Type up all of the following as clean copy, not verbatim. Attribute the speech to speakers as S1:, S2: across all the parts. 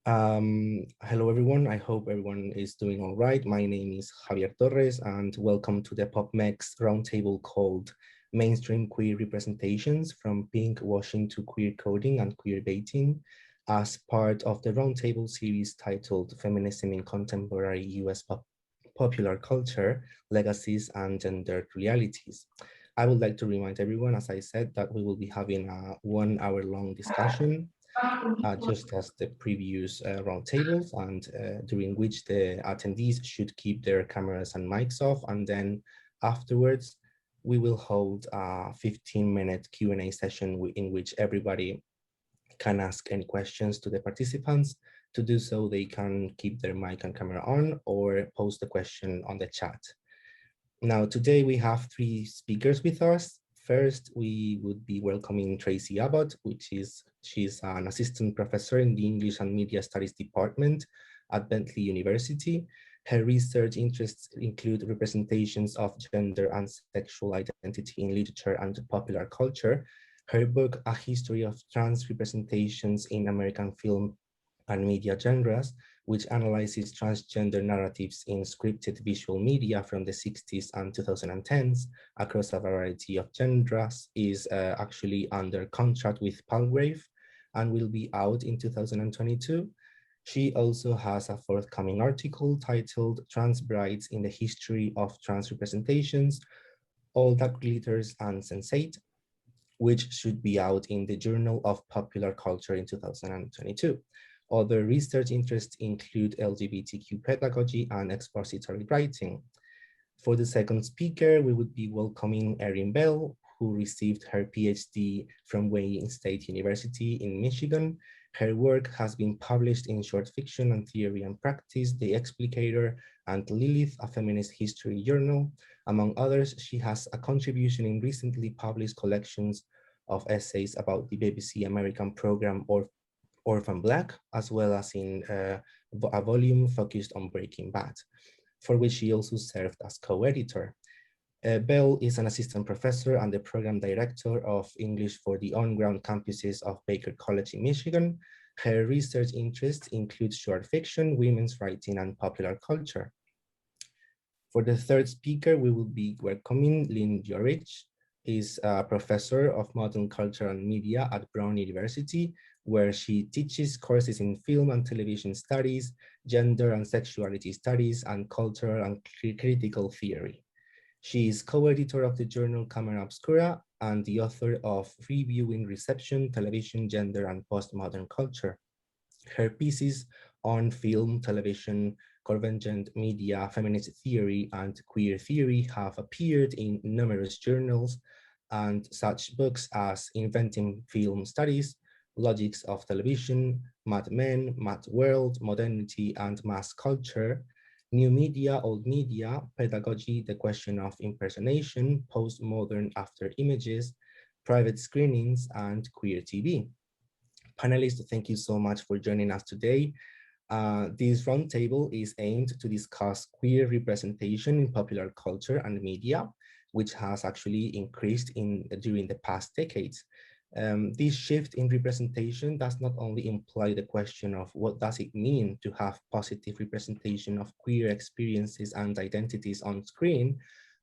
S1: Hello, everyone. I hope everyone is doing all right. My name is Javier Torres, and welcome to the PopMeC roundtable called Mainstream Queer Representations from Pinkwashing to Queer Coding and Queerbaiting, as part of the roundtable series titled Feminism in Contemporary US Popular Culture, Legacies and Gendered Realities. I would like to remind everyone, as I said, that we will be having a 1 hour long discussion just as the previous roundtables, and during which the attendees should keep their cameras and mics off. And then afterwards, we will hold a 15-minute Q&A session in which everybody can ask any questions to the participants. To do so, they can keep their mic and camera on or post the question on the chat. Now, today we have 3 speakers with us. First, we would be welcoming Tracy Abbott, she's an assistant professor in the English and Media Studies Department at Bentley University. Her research interests include representations of gender and sexual identity in literature and popular culture. Her book, A History of Trans Representations in American Film and Media Genres, which analyzes transgender narratives in scripted visual media from the 60s and 2010s across a variety of genres, is actually under contract with Palgrave and will be out in 2022. She also has a forthcoming article titled Trans Brides in the History of Trans Representations, All That Glitters and Sensate, which should be out in the Journal of Popular Culture in 2022. Other research interests include LGBTQ pedagogy and expository writing. For the second speaker, we would be welcoming Erin Bell, who received her PhD from Wayne State University in Michigan. Her work has been published in Short Fiction and Theory and Practice, The Explicator, and Lilith, a feminist history journal. Among others, she has a contribution in recently published collections of essays about the BBC American program Orphan Black, as well as in a volume focused on Breaking Bad, for which she also served as co-editor. Bell is an assistant professor and the program director of English for the on-ground campuses of Baker College in Michigan. Her research interests include short fiction, women's writing, and popular culture. For the third speaker, we will be welcoming Lynne Joyrich. Is a professor of modern culture and media at Brown University, where she teaches courses in film and television studies, gender and sexuality studies, and cultural and critical theory. She is co-editor of the journal Camera Obscura and the author of Reviewing Reception, Television, Gender, and Postmodern Culture. Her pieces on film, television, convergent media, feminist theory, and queer theory have appeared in numerous journals, and such books as Inventing Film Studies, Logics of Television, Mad Men, Mad World, Modernity and Mass Culture, New Media, Old Media, Pedagogy, The Question of Impersonation, Postmodern After Images, Private Screenings, and Queer TV. Panelists, thank you so much for joining us today. This roundtable is aimed to discuss queer representation in popular culture and media, which has actually increased during the past decades. This shift in representation does not only imply the question of what does it mean to have positive representation of queer experiences and identities on screen,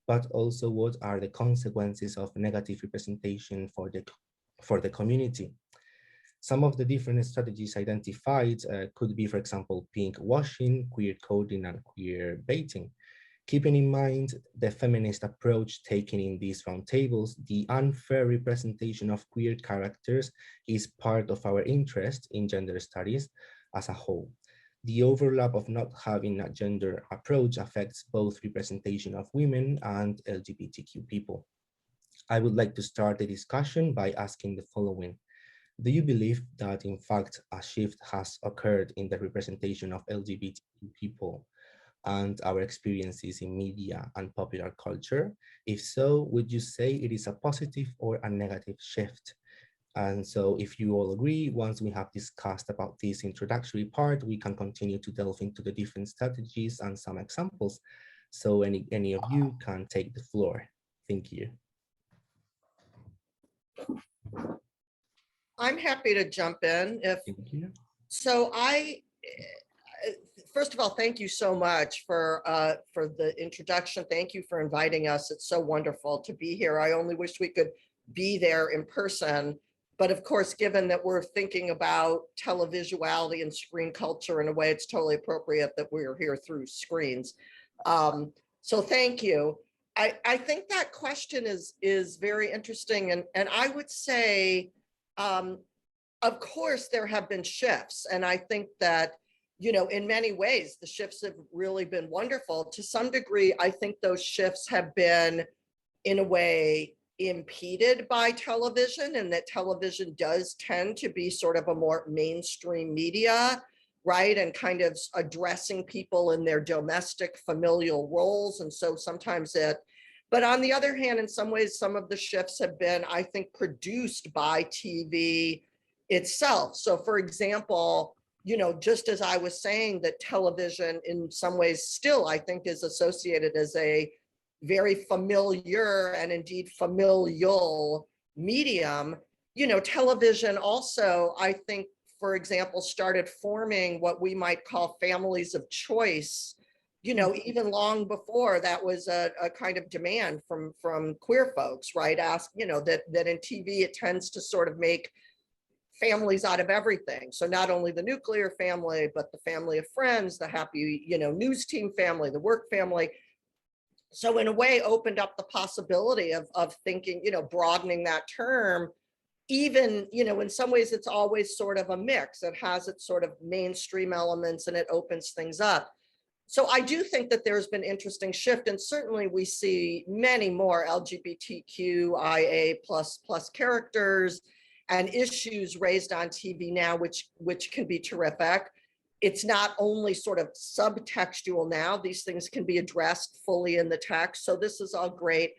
S1: but also what are the consequences of negative representation for the community. Some of the different strategies identified could be, for example, pinkwashing, queer coding, and queerbaiting. Keeping in mind the feminist approach taken in these roundtables, the unfair representation of queer characters is part of our interest in gender studies as a whole. The overlap of not having a gender approach affects both representation of women and LGBTQ people. I would like to start the discussion by asking the following. Do you believe that, in fact, a shift has occurred in the representation of LGBTQ people and our experiences in media and popular culture? If so, would you say it is a positive or a negative shift? And so if you all agree, once we have discussed about this introductory part, we can continue to delve into the different strategies and some examples. So any of you can take the floor. Thank you.
S2: I'm happy to jump in.
S1: Thank you.
S2: So I first of all, thank you so much for the introduction. Thank you for inviting us. It's so wonderful to be here. I only wish we could be there in person. But of course, given that we're thinking about televisuality and screen culture in a way, it's totally appropriate that we're here through screens. So thank you. I think that question is very interesting. And I would say, of course, there have been shifts. And I think that, you know, in many ways, the shifts have really been wonderful. To some degree, I think those shifts have been, in a way, impeded by television, and that television does tend to be sort of a more mainstream media, right? And kind of addressing people in their domestic familial roles. And so sometimes but on the other hand, in some ways, some of the shifts have been, I think, produced by TV itself. So for example, you know, just as I was saying that television in some ways still, I think, is associated as a very familiar and indeed familial medium, you know, television also, I think, for example, started forming what we might call families of choice, you know, even long before that was a kind of demand from queer folks, right? You know, that in TV, it tends to sort of make families out of everything. So not only the nuclear family, but the family of friends, the happy, you know, news team family, the work family. So in a way opened up the possibility of thinking, you know, broadening that term, even, you know, in some ways it's always sort of a mix. It has its sort of mainstream elements and it opens things up. So I do think that there's been interesting shift, and certainly we see many more LGBTQIA plus characters and issues raised on TV now, which can be terrific. It's not only sort of subtextual now, these things can be addressed fully in the text. So this is all great.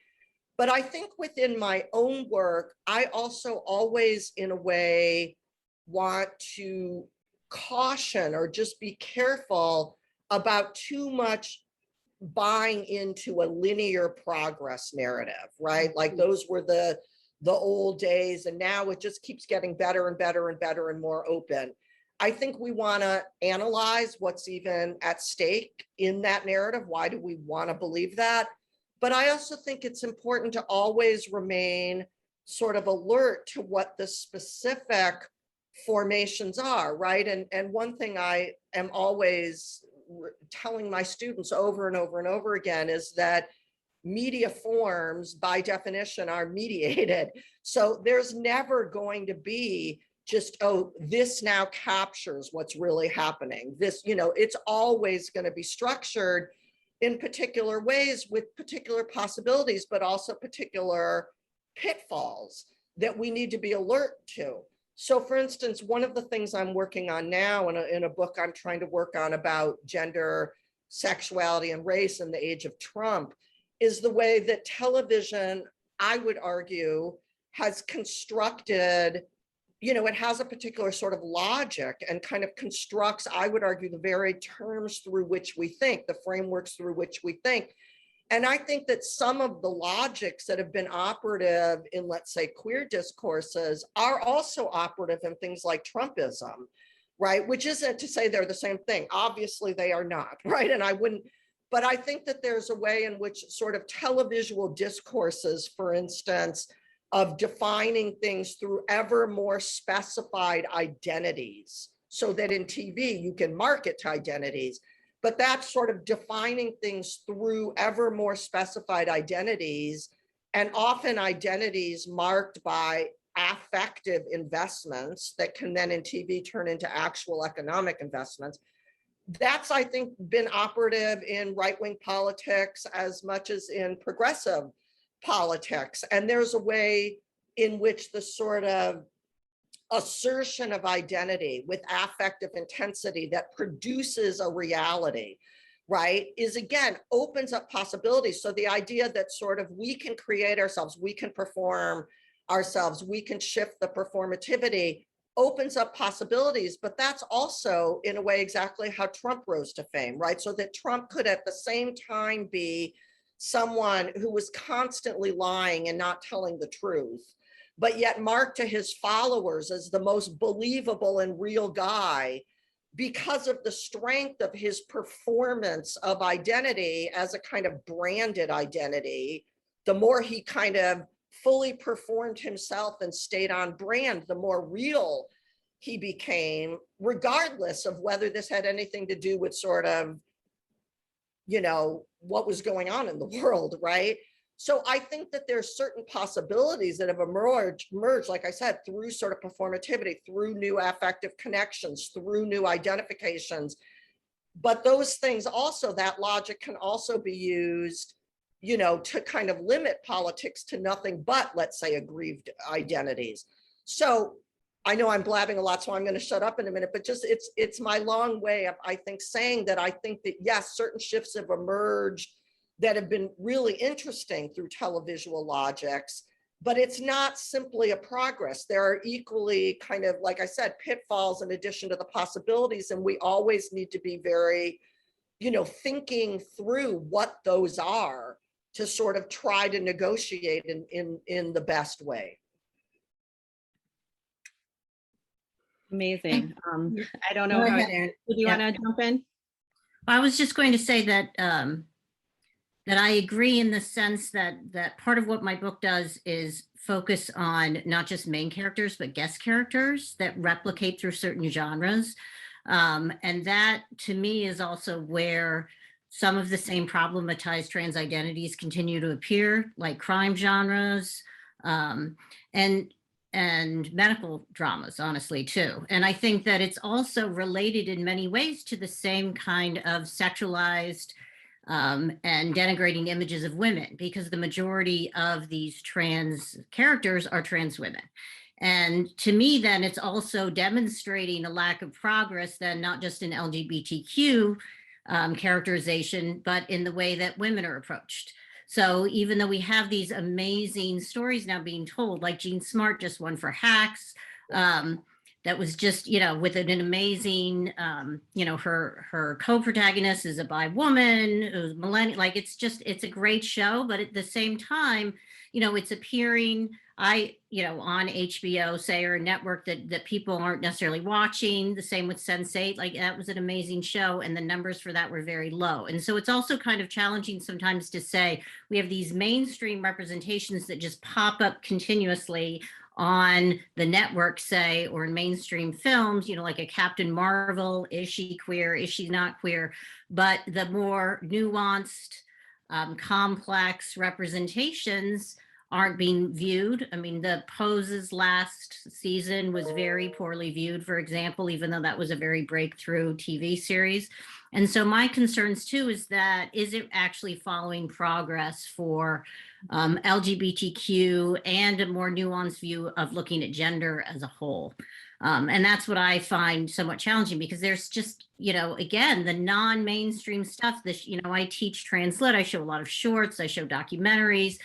S2: But I think within my own work, I also always, in a way, want to caution or just be careful about too much buying into a linear progress narrative, right? Like those were the old days, and now it just keeps getting better and better and better and more open. I think we want to analyze what's even at stake in that narrative. Why do we want to believe that? But I also think it's important to always remain sort of alert to what the specific formations are, right? And one thing I am always telling my students over and over and over again is that media forms, by definition, are mediated. So there's never going to be just, oh, this now captures what's really happening. This, you know, it's always going to be structured in particular ways with particular possibilities, but also particular pitfalls that we need to be alert to. So for instance, one of the things I'm working on now in a book I'm trying to work on about gender, sexuality, and race in the age of Trump is the way that television, I would argue, has constructed, you know, it has a particular sort of logic and kind of constructs, I would argue, the very terms through which we think, the frameworks through which we think. And I think that some of the logics that have been operative in, let's say, queer discourses are also operative in things like Trumpism, right? Which isn't to say they're the same thing. Obviously, they are not, right? And I wouldn't, but I think that there's a way in which sort of televisual discourses, for instance, of defining things through ever more specified identities, so that in TV you can market to identities, but that's sort of defining things through ever more specified identities, and often identities marked by affective investments that can then in TV turn into actual economic investments. That's, I think, been operative in right-wing politics as much as in progressive politics. And there's a way in which the sort of assertion of identity with affective intensity that produces a reality, right, is again, opens up possibilities. So the idea that sort of we can create ourselves, we can perform ourselves, we can shift the performativity, opens up possibilities. But that's also, in a way, exactly how Trump rose to fame, right? So that Trump could at the same time be someone who was constantly lying and not telling the truth, but yet marked to his followers as the most believable and real guy, because of the strength of his performance of identity as a kind of branded identity, the more he kind of fully performed himself and stayed on brand, the more real he became, regardless of whether this had anything to do with sort of, you know, what was going on in the world, right? So I think that there's certain possibilities that have emerged, like I said, through sort of performativity, through new affective connections, through new identifications. But those things also, that logic can also be used, you know, to kind of limit politics to nothing but, let's say, aggrieved identities. So I know I'm blabbing a lot, so I'm going to shut up in a minute, but just it's my long way of, I think, saying that I think that, yes, certain shifts have emerged that have been really interesting through televisual logics, but it's not simply a progress. There are equally kind of, like I said, pitfalls in addition to the possibilities, and we always need to be very, you know, thinking through what those are to sort of try to negotiate in the best way.
S3: Amazing. I don't know how, do you want to jump in?
S4: I was just going to say that that I agree in the sense that part of what my book does is focus on not just main characters, but guest characters that replicate through certain genres. And that, to me, is also where some of the same problematized trans identities continue to appear, like crime genres, and medical dramas, honestly, too. And I think that it's also related in many ways to the same kind of sexualized and denigrating images of women, because the majority of these trans characters are trans women. And to me, then, it's also demonstrating a lack of progress, then, not just in LGBTQ characterization, but in the way that women are approached. So even though we have these amazing stories now being told, like Jean Smart just won for Hacks, that was just, you know, with an amazing, you know, her co-protagonist is a bi woman, who's millennial, like it's a great show, but at the same time, you know, it's appearing, you know, on HBO, say, or a network that people aren't necessarily watching. The same with Sense8, like that was an amazing show, and the numbers for that were very low. And so it's also kind of challenging sometimes to say we have these mainstream representations that just pop up continuously on the network, say, or in mainstream films, you know, like a Captain Marvel, is she queer, is she not queer? But the more nuanced, complex representations aren't being viewed. I mean, the Poses last season was very poorly viewed, for example, even though that was a very breakthrough TV series. And so my concerns too is that, is it actually following progress for LGBTQ and a more nuanced view of looking at gender as a whole? And that's what I find somewhat challenging, because there's just, you know, again, the non-mainstream stuff, this, you know, I teach translit, I show a lot of shorts, I show documentaries.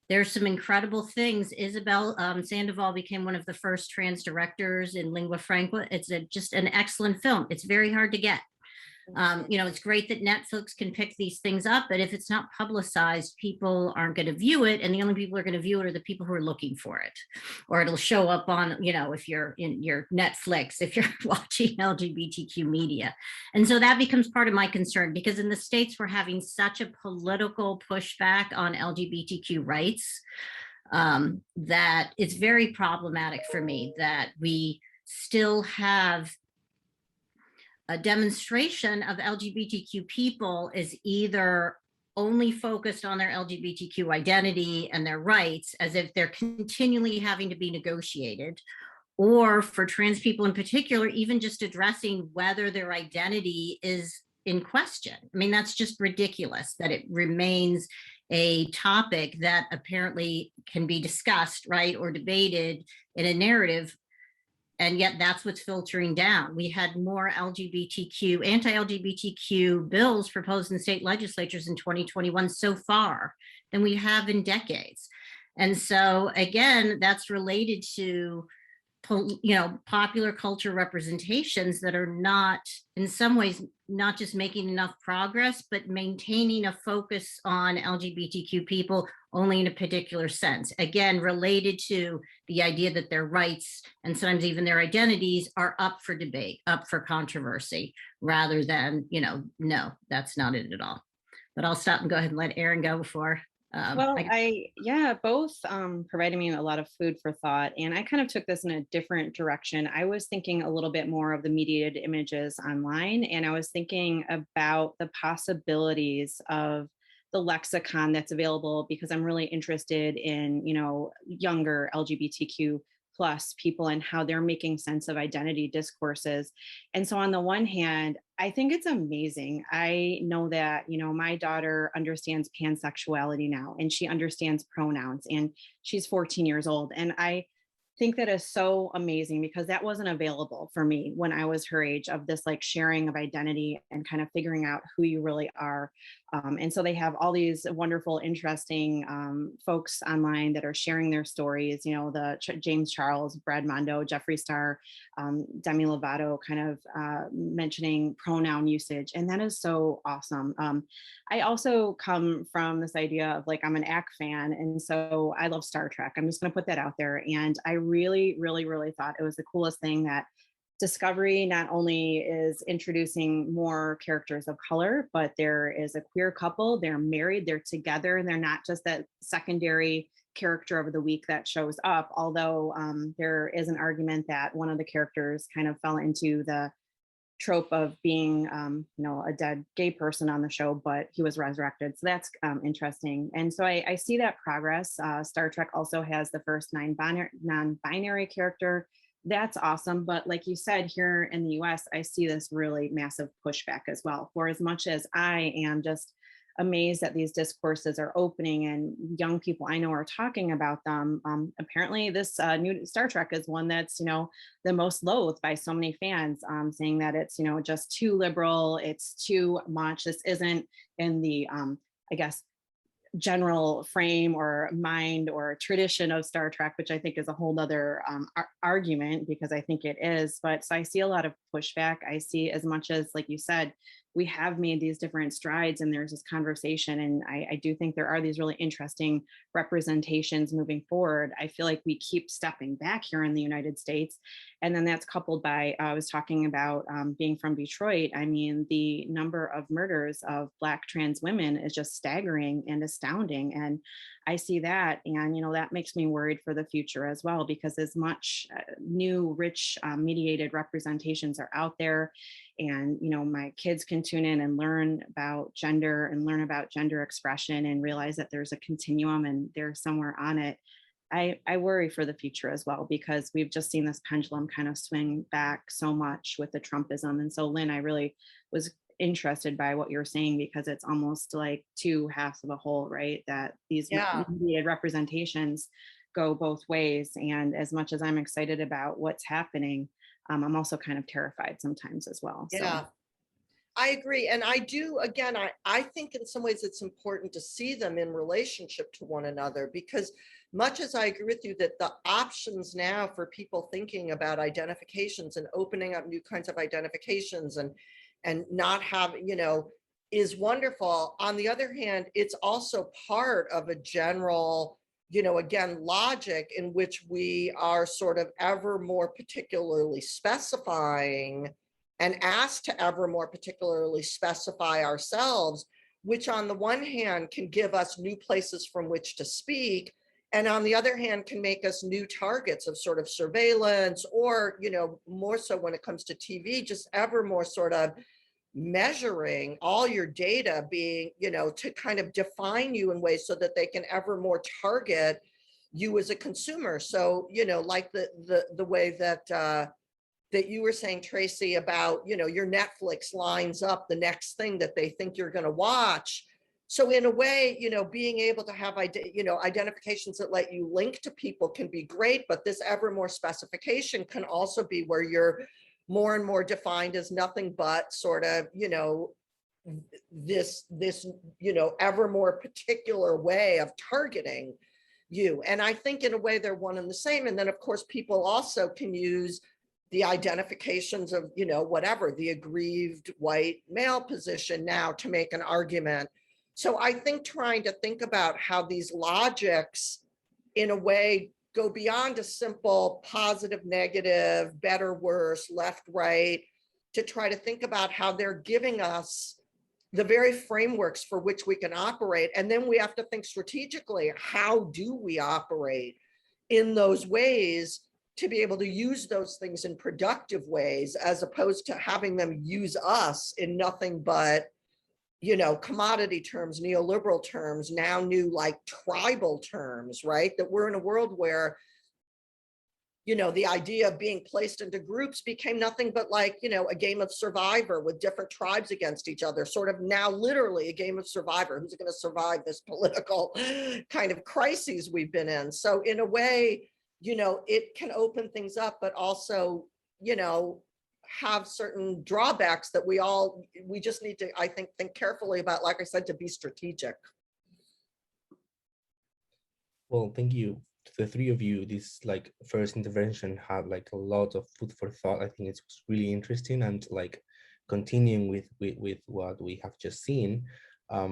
S4: There's some incredible things. Isabel Sandoval became one of the first trans directors in lingua franca. It's just an excellent film. It's very hard to get. You know, it's great that Netflix can pick these things up, but if it's not publicized, people aren't going to view it. And the only people who are going to view it are the people who are looking for it. Or it'll show up on, you know, if you're in your Netflix, if you're watching LGBTQ media. And so that becomes part of my concern, because in the States, we're having such a political pushback on LGBTQ rights that it's very problematic for me that we still have a demonstration of LGBTQ people is either only focused on their LGBTQ identity and their rights as if they're continually having to be negotiated, or for trans people in particular, even just addressing whether their identity is in question. I mean, that's just ridiculous that it remains a topic that apparently can be discussed, right, or debated in a narrative. And yet that's what's filtering down. We had more anti-LGBTQ bills proposed in state legislatures in 2021 so far than we have in decades. And so again, that's related to popular culture representations that are not, in some ways, not just making enough progress, but maintaining a focus on LGBTQ people only in a particular sense. Again, related to the idea that their rights and sometimes even their identities are up for debate, up for controversy, rather than, no, that's not it at all. But I'll stop and go ahead and let Erin go before.
S3: Both provided me a lot of food for thought, and I kind of took this in a different direction. I was thinking a little bit more of the mediated images online, and I was thinking about the possibilities of the lexicon that's available, because I'm really interested in, younger LGBTQ plus people and how they're making sense of identity discourses. And so on the one hand, I think it's amazing. I know that, my daughter understands pansexuality now, and she understands pronouns, and she's 14 years old. And I think that is so amazing, because that wasn't available for me when I was her age, of this like sharing of identity and kind of figuring out who you really are. And so they have all these wonderful, interesting folks online that are sharing their stories, the James Charles, Brad Mondo, Jeffree Star, Demi Lovato, kind of mentioning pronoun usage. And that is so awesome. I also come from this idea of like, I'm an ACT fan. And so I love Star Trek. I'm just going to put that out there. And I really, really, really thought it was the coolest thing that Discovery not only is introducing more characters of color, but there is a queer couple. They're married, they're together, and they're not just that secondary character of the week that shows up. Although there is an argument that one of the characters kind of fell into the trope of being, a dead gay person on the show, but he was resurrected. So that's interesting. And so I see that progress. Star Trek also has the first non-binary character. That's awesome. But like you said, here in the US, I see this really massive pushback as well. For as much as I am just amazed that these discourses are opening and young people I know are talking about them, apparently this new Star Trek is one that's, the most loathed by so many fans, saying that it's, just too liberal, it's too much. This isn't in the, I guess, general frame or mind or tradition of Star Trek, which I think is a whole nother argument, because I think it is. But so I see a lot of pushback. I see, as much as, like you said, we have made these different strides and there's this conversation. And I do think there are these really interesting representations moving forward. I feel like we keep stepping back here in the United States. And then that's coupled by, I was talking about being from Detroit. I mean, the number of murders of Black trans women is just staggering and astounding. And I see that, and that makes me worried for the future as well, because as much new, rich, mediated representations are out there, and my kids can tune in and learn about gender and learn about gender expression and realize that there's a continuum and they're somewhere on it. I worry for the future as well, because we've just seen this pendulum kind of swing back so much with the Trumpism. And so, Lynne, I really was interested by what you're saying, because it's almost like two halves of a whole, right? That these mediated representations go both ways. And as much as I'm excited about what's happening, I'm also kind of terrified sometimes as well.
S2: Yeah, so I agree. And I do, again, I think in some ways it's important to see them in relationship to one another, because much as I agree with you that the options now for people thinking about identifications and opening up new kinds of identifications and not having, is wonderful. On the other hand, it's also part of a general, again, logic in which we are sort of ever more particularly specifying and asked to ever more particularly specify ourselves, which on the one hand can give us new places from which to speak, and on the other hand can make us new targets of sort of surveillance, or, more so when it comes to TV, just ever more sort of measuring all your data being, to kind of define you in ways so that they can ever more target you as a consumer. So, like the way that that you were saying, Tracy, about, your Netflix lines up the next thing that they think you're going to watch. So in a way, being able to have, identifications that let you link to people can be great, but this ever more specification can also be where you're more and more defined as nothing but sort of, this, ever more particular way of targeting you. And I think in a way they're one and the same. And then of course, people also can use the identifications of, you know, whatever, the aggrieved white male position now to make an argument. So I think trying to think about how these logics in a way go beyond a simple positive, negative, better, worse, left, right, to try to think about how they're giving us the very frameworks for which we can operate. And then we have to think strategically, how do we operate in those ways to be able to use those things in productive ways, as opposed to having them use us in nothing but, you know, commodity terms, neoliberal terms, now new like tribal terms, right? That we're in a world where, you know, the idea of being placed into groups became nothing but like, you know, a game of Survivor with different tribes against each other, sort of now literally a game of Survivor. Who's going to survive this political kind of crises we've been in? So in a way, you know, it can open things up, but also, you know, have certain drawbacks that we just need to, I think carefully about, like I said, to be strategic.
S1: Well, thank you to the three of you. This like first intervention had like a lot of food for thought. I think it's really interesting, and like continuing with what we have just seen,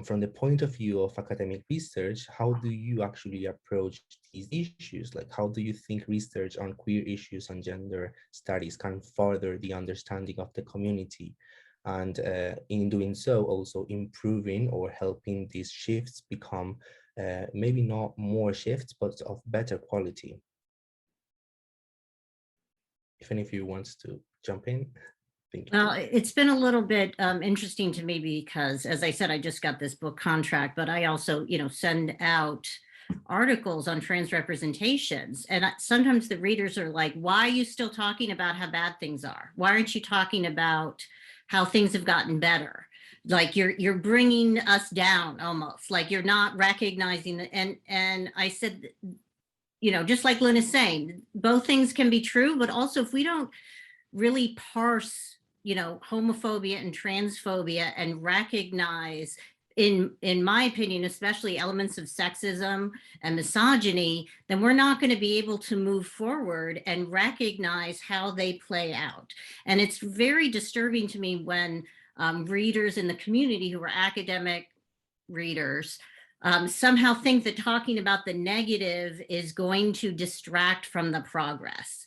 S1: from the point of view of academic research, how do you actually approach these issues? Like, how do you think research on queer issues and gender studies can further the understanding of the community? And in doing so, also improving or helping these shifts become maybe not more shifts, but of better quality. If any of you wants to jump in.
S4: Well, it's been a little bit interesting to me because, as I said, I just got this book contract, but I also, you know, send out articles on trans representations. And sometimes the readers are like, why are you still talking about how bad things are? Why aren't you talking about how things have gotten better? Like you're bringing us down almost, like you're not recognizing that. And I said, you know, just like Lynne is saying, both things can be true, but also if we don't really parse, you know, homophobia and transphobia and recognize, in my opinion, especially elements of sexism and misogyny, then we're not going to be able to move forward and recognize how they play out. And it's very disturbing to me when readers in the community who are academic readers somehow think that talking about the negative is going to distract from the progress.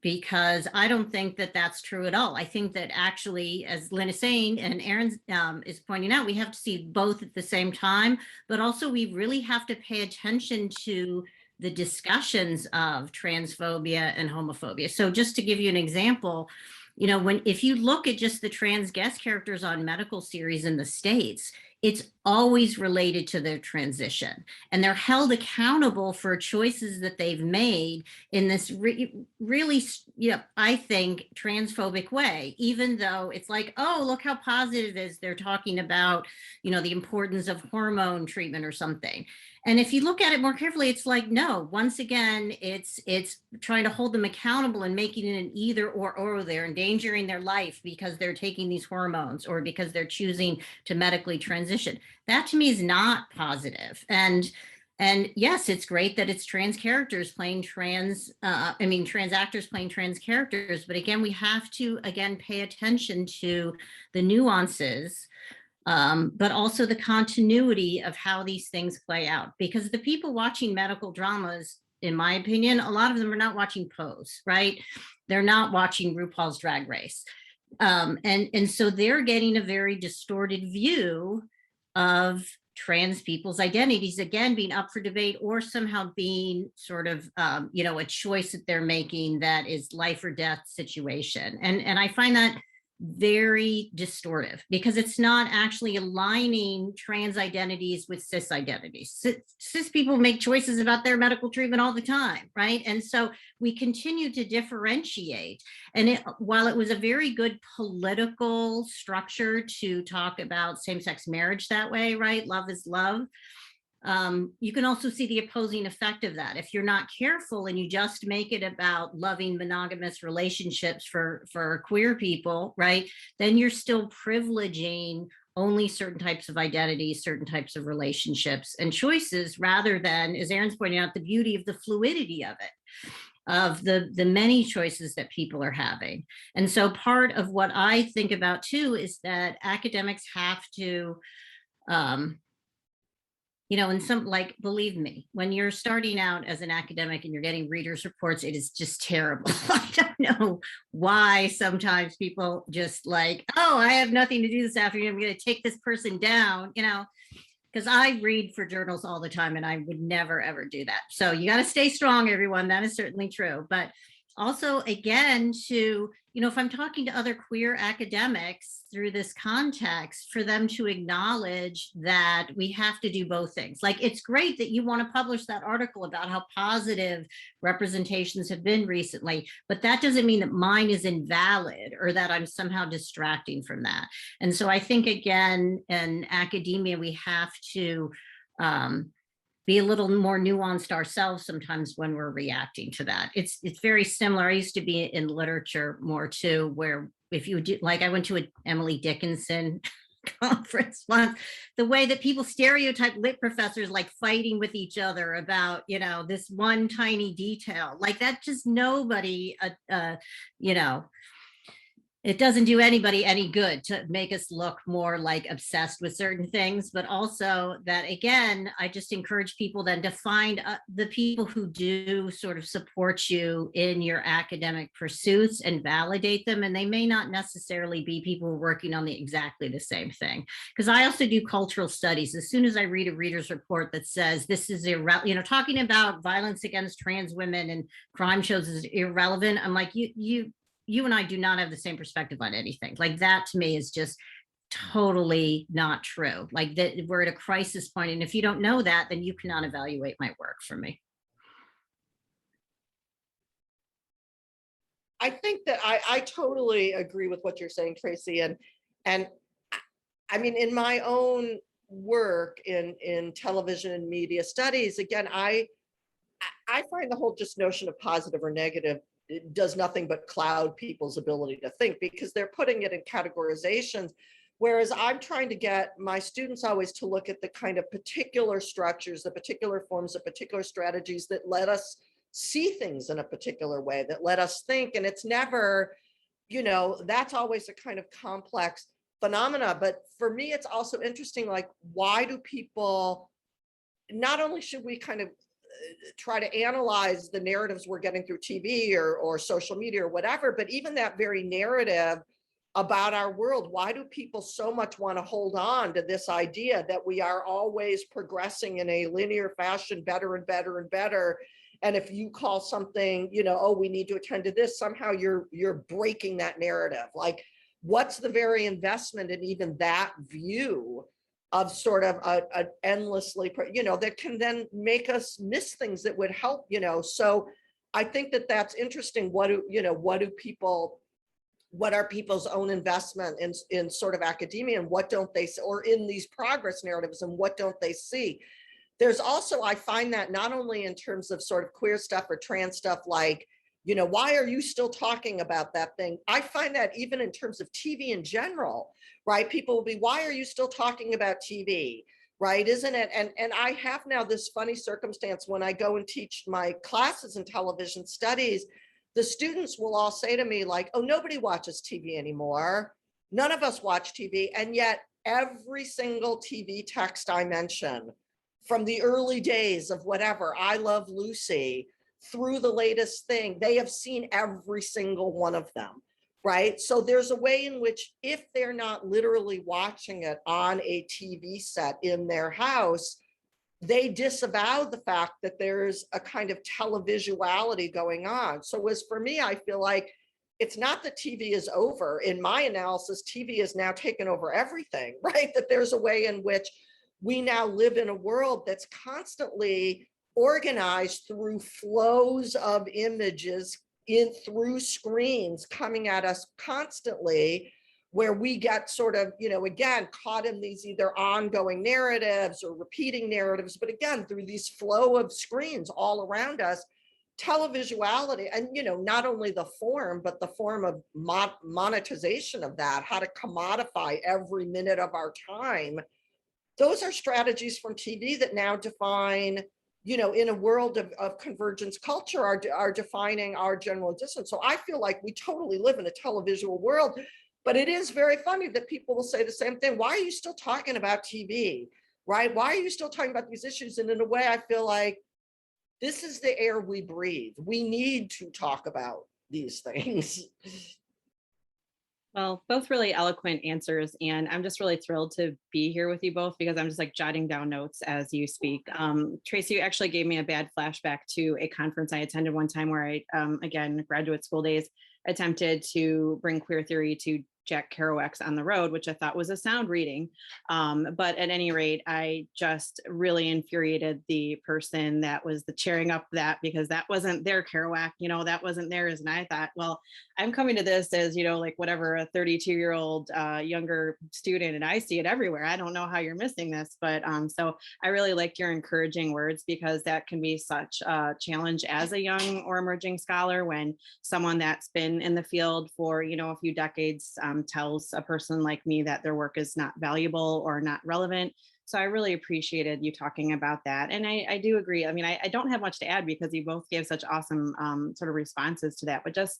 S4: Because I don't think that that's true at all. I think that actually, as Lynne is saying, and Erin is pointing out, we have to see both at the same time, but also we really have to pay attention to the discussions of transphobia and homophobia. So just to give you an example, you know, if you look at just the trans guest characters on medical series in the States, it's always related to their transition, and they're held accountable for choices that they've made in this really, you know, I think transphobic way, even though it's like, oh, look how positive it is. They're talking about, you know, the importance of hormone treatment or something. And if you look at it more carefully, it's like, no, once again, it's trying to hold them accountable and making it an either or they're endangering their life because they're taking these hormones or because they're choosing to medically transition. That to me is not positive. And yes, it's great that it's trans characters playing trans actors playing trans characters. But again, we have to, again, pay attention to the nuances, but also the continuity of how these things play out. Because the people watching medical dramas, in my opinion, a lot of them are not watching Pose, right? They're not watching RuPaul's Drag Race. And so they're getting a very distorted view of trans people's identities, again, being up for debate or somehow being sort of, you know, a choice that they're making that is life or death situation. And I find that very distortive because it's not actually aligning trans identities with cis identities. Cis people make choices about their medical treatment all the time, right? And so we continue to differentiate. And while it was a very good political structure to talk about same-sex marriage that way, right? Love is love. You can also see the opposing effect of that. If you're not careful and you just make it about loving monogamous relationships for queer people, right, then you're still privileging only certain types of identities, certain types of relationships and choices, rather than, as Erin's pointing out, the beauty of the fluidity of it, of the many choices that people are having. And so part of what I think about too is that academics have to, you know, and some, like, believe me, when you're starting out as an academic and you're getting readers' reports, it is just terrible. I don't know why sometimes people just like, oh, I have nothing to do this afternoon, I'm going to take this person down, you know, because I read for journals all the time and I would never, ever do that. So you got to stay strong, everyone. That is certainly true. But also, again, to, you know, if I'm talking to other queer academics through this context, for them to acknowledge that we have to do both things. Like, it's great that you want to publish that article about how positive representations have been recently, but that doesn't mean that mine is invalid or that I'm somehow distracting from that. And so I think, again, in academia, we have to be a little more nuanced ourselves sometimes when we're reacting to that. It's very similar. I used to be in literature more too, where if you do, like, I went to an Emily Dickinson conference once, the way that people stereotype lit professors like fighting with each other about, you know, this one tiny detail, like that, just nobody, you know, it doesn't do anybody any good to make us look more like obsessed with certain things, but also that, again, I just encourage people then to find the people who do sort of support you in your academic pursuits and validate them. And they may not necessarily be people who are working on exactly the same thing. Because I also do cultural studies. As soon as I read a reader's report that says this is irrelevant, you know, talking about violence against trans women and crime shows is irrelevant, I'm like, you and I do not have the same perspective on anything. Like, that to me is just totally not true. Like, that we're at a crisis point, and if you don't know that, then you cannot evaluate my work for me.
S2: I think that I totally agree with what you're saying, Tracy. And I mean, in my own work in television and media studies, again, I find the whole just notion of positive or negative, it does nothing but cloud people's ability to think, because they're putting it in categorizations. Whereas I'm trying to get my students always to look at the kind of particular structures, the particular forms, the particular strategies that let us see things in a particular way, that let us think. And it's never, you know, that's always a kind of complex phenomena. But for me, it's also interesting, like, why do people, not only should we kind of try to analyze the narratives we're getting through TV or social media or whatever, but even that very narrative about our world, why do people so much want to hold on to this idea that we are always progressing in a linear fashion, better and better and better? And if you call something, you know, oh, we need to attend to this, somehow you're breaking that narrative. Like, what's the very investment in even that view of sort of an endlessly, you know, that can then make us miss things that would help, you know? So I think that that's interesting. What are people's own investment in sort of academia, and what don't they see, or in these progress narratives, and what don't they see? There's also, I find that not only in terms of sort of queer stuff or trans stuff, like, you know, why are you still talking about that thing? I find that even in terms of TV in general, right? People will be, why are you still talking about TV? Right? Isn't it? And I have now this funny circumstance when I go and teach my classes in television studies, the students will all say to me, like, oh, nobody watches TV anymore. None of us watch TV. And yet every single TV text I mention, from the early days of whatever, I Love Lucy, through the latest thing, they have seen every single one of them, right? So there's a way in which, if they're not literally watching it on a TV set in their house, they disavow the fact that there's a kind of televisuality going on. So as for me, I feel like it's not that TV is over. In my analysis, TV has now taken over everything, right? That there's a way in which we now live in a world that's constantly organized through flows of images through screens coming at us constantly, where we get sort of, you know, again, caught in these either ongoing narratives or repeating narratives, but again, through these flow of screens all around us. televisuality and, you know, not only the form, but the form of monetization of that, how to commodify every minute of our time. Those are strategies from TV that now define, you know, in a world of convergence culture, are defining our general existence. So I feel like we totally live in a televisual world, but it is very funny that people will say the same thing. Why are you still talking about TV, right? Why are you still talking about these issues? And in a way, I feel like this is the air we breathe. We need to talk about these things.
S3: Well, both really eloquent answers, and I'm just really thrilled to be here with you both because I'm just like jotting down notes as you speak. Tracy, you actually gave me a bad flashback to a conference I attended one time where I, again, graduate school days, attempted to bring queer theory to Jack Kerouac's On the Road, which I thought was a sound reading. But at any rate, I just really infuriated the person that was the chairing up that, because that wasn't their Kerouac, you know, that wasn't theirs. And I thought, well, I'm coming to this as, you know, like whatever, a 32-year-old younger student, and I see it everywhere. I don't know how you're missing this, but so I really liked your encouraging words, because that can be such a challenge as a young or emerging scholar when someone that's been in the field for, you know, a few decades tells a person like me that their work is not valuable or not relevant. So I really appreciated you talking about that. And I do agree. I mean, I don't have much to add because you both gave such awesome sort of responses to that, but just,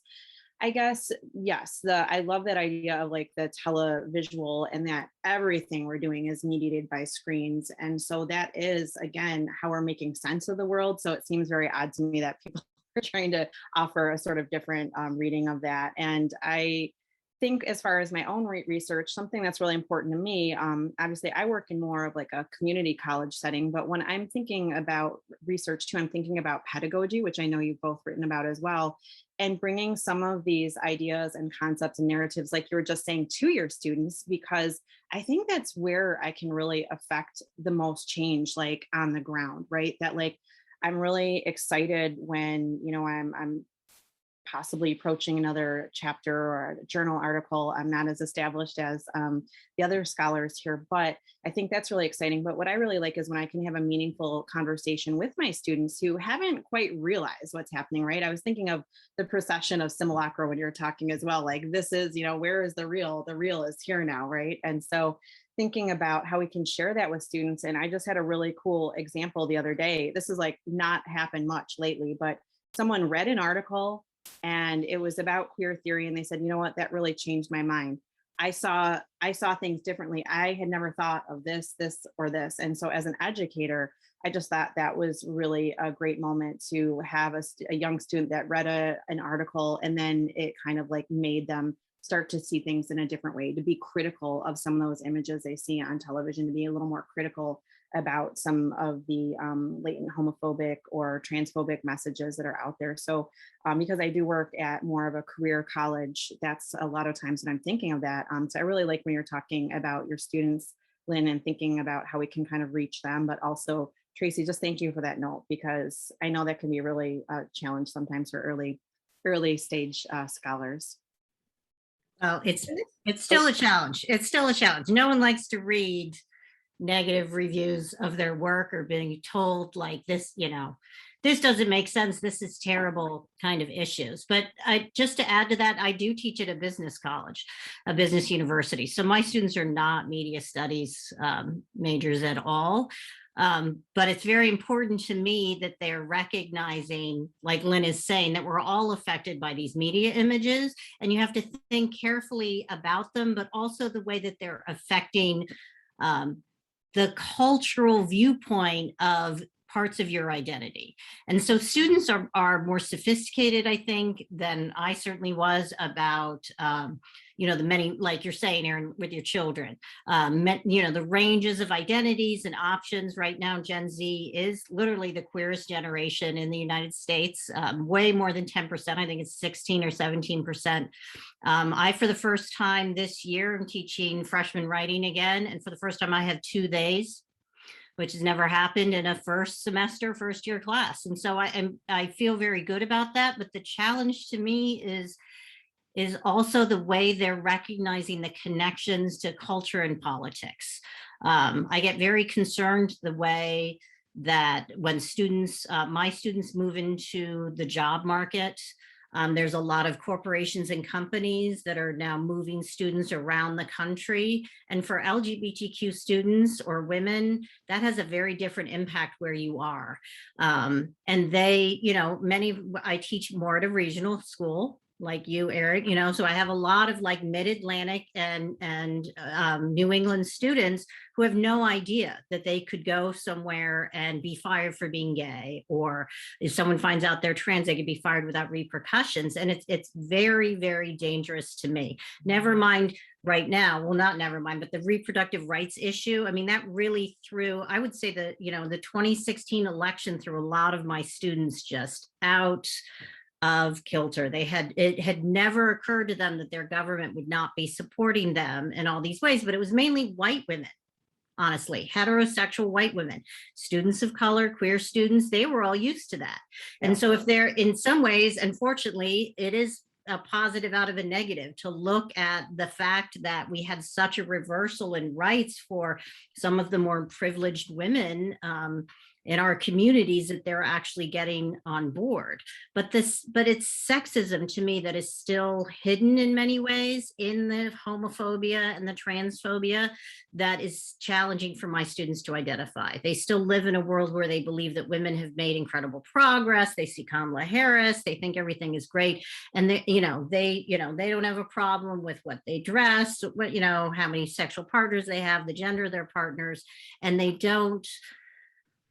S3: I guess, yes, I love that idea of like the televisual and that everything we're doing is mediated by screens. And so that is, again, how we're making sense of the world. So it seems very odd to me that people are trying to offer a sort of different reading of that. And I think as far as my own research, something that's really important to me, obviously I work in more of like a community college setting, but when I'm thinking about research too, I'm thinking about pedagogy, which I know you've both written about as well, and bringing some of these ideas and concepts and narratives, like you were just saying, to your students, because I think that's where I can really affect the most change, like on the ground, right? That like, I'm really excited when, you know, I'm possibly approaching another chapter or a journal article. I'm not as established as the other scholars here, but I think that's really exciting. But what I really like is when I can have a meaningful conversation with my students who haven't quite realized what's happening, right? I was thinking of the procession of simulacra when you're talking as well. Like this is, you know, where is the real? The real is here now, right? And so thinking about how we can share that with students. And I just had a really cool example the other day. This is like not happened much lately, but someone read an article and it was about queer theory, and they said, you know what, that really changed my mind. I saw things differently. I had never thought of this or this. And so as an educator, I just thought that was really a great moment to have a young student that read an article, and then it kind of like made them start to see things in a different way, to be critical of some of those images they see on television, to be a little more critical about some of the latent homophobic or transphobic messages that are out there. So because I do work at more of a career college, that's a lot of times when I'm thinking of that. So I really like when you're talking about your students, Lynn, and thinking about how we can kind of reach them, but also Tracy, just thank you for that note, because I know that can be really a challenge sometimes for early stage scholars.
S4: Well, it's still a challenge. It's still a challenge. No one likes to read negative reviews of their work or being told like this, you know, this doesn't make sense, this is terrible kind of issues. But just to add to that, I do teach at a business college, a business university. So my students are not media studies majors at all. But it's very important to me that they're recognizing, like Lynn is saying, that we're all affected by these media images, and you have to think carefully about them, but also the way that they're affecting the cultural viewpoint of parts of your identity. And so students are more sophisticated, I think, than I certainly was about, you know, the many, like you're saying, Erin, with your children, you know, the ranges of identities and options. Right now, Gen Z is literally the queerest generation in the United States, way more than 10%. I think it's 16 or 17%. For the first time this year, I'm teaching freshman writing again. And for the first time, I have 2 days, which has never happened in a first year class. And so I feel very good about that. But the challenge to me is also the way they're recognizing the connections to culture and politics. I get very concerned the way that when students, my students move into the job market, there's a lot of corporations and companies that are now moving students around the country. And for LGBTQ students or women, that has a very different impact where you are. And they, you know, I teach more at a regional school like you, Eric, you know, so I have a lot of like mid-Atlantic and New England students who have no idea that they could go somewhere and be fired for being gay, or if someone finds out they're trans, they could be fired without repercussions. And it's very, very dangerous to me. Never mind right now, well, not never mind, but the reproductive rights issue. I mean, that really threw, I would say that, you know, the 2016 election threw a lot of my students just out of kilter. It had never occurred to them that their government would not be supporting them in all these ways, but it was mainly white women, honestly, heterosexual white women, students of color, queer students, they were all used to that. And so if they're in some ways, unfortunately, it is a positive out of a negative to look at the fact that we had such a reversal in rights for some of the more privileged women in our communities, that they're actually getting on board. But it's sexism to me that is still hidden in many ways in the homophobia and the transphobia that is challenging for my students to identify. They still live in a world where they believe that women have made incredible progress. They see Kamala Harris, they think everything is great. And they don't have a problem with what they dress, what, you know, how many sexual partners they have, the gender of their partners, and they don't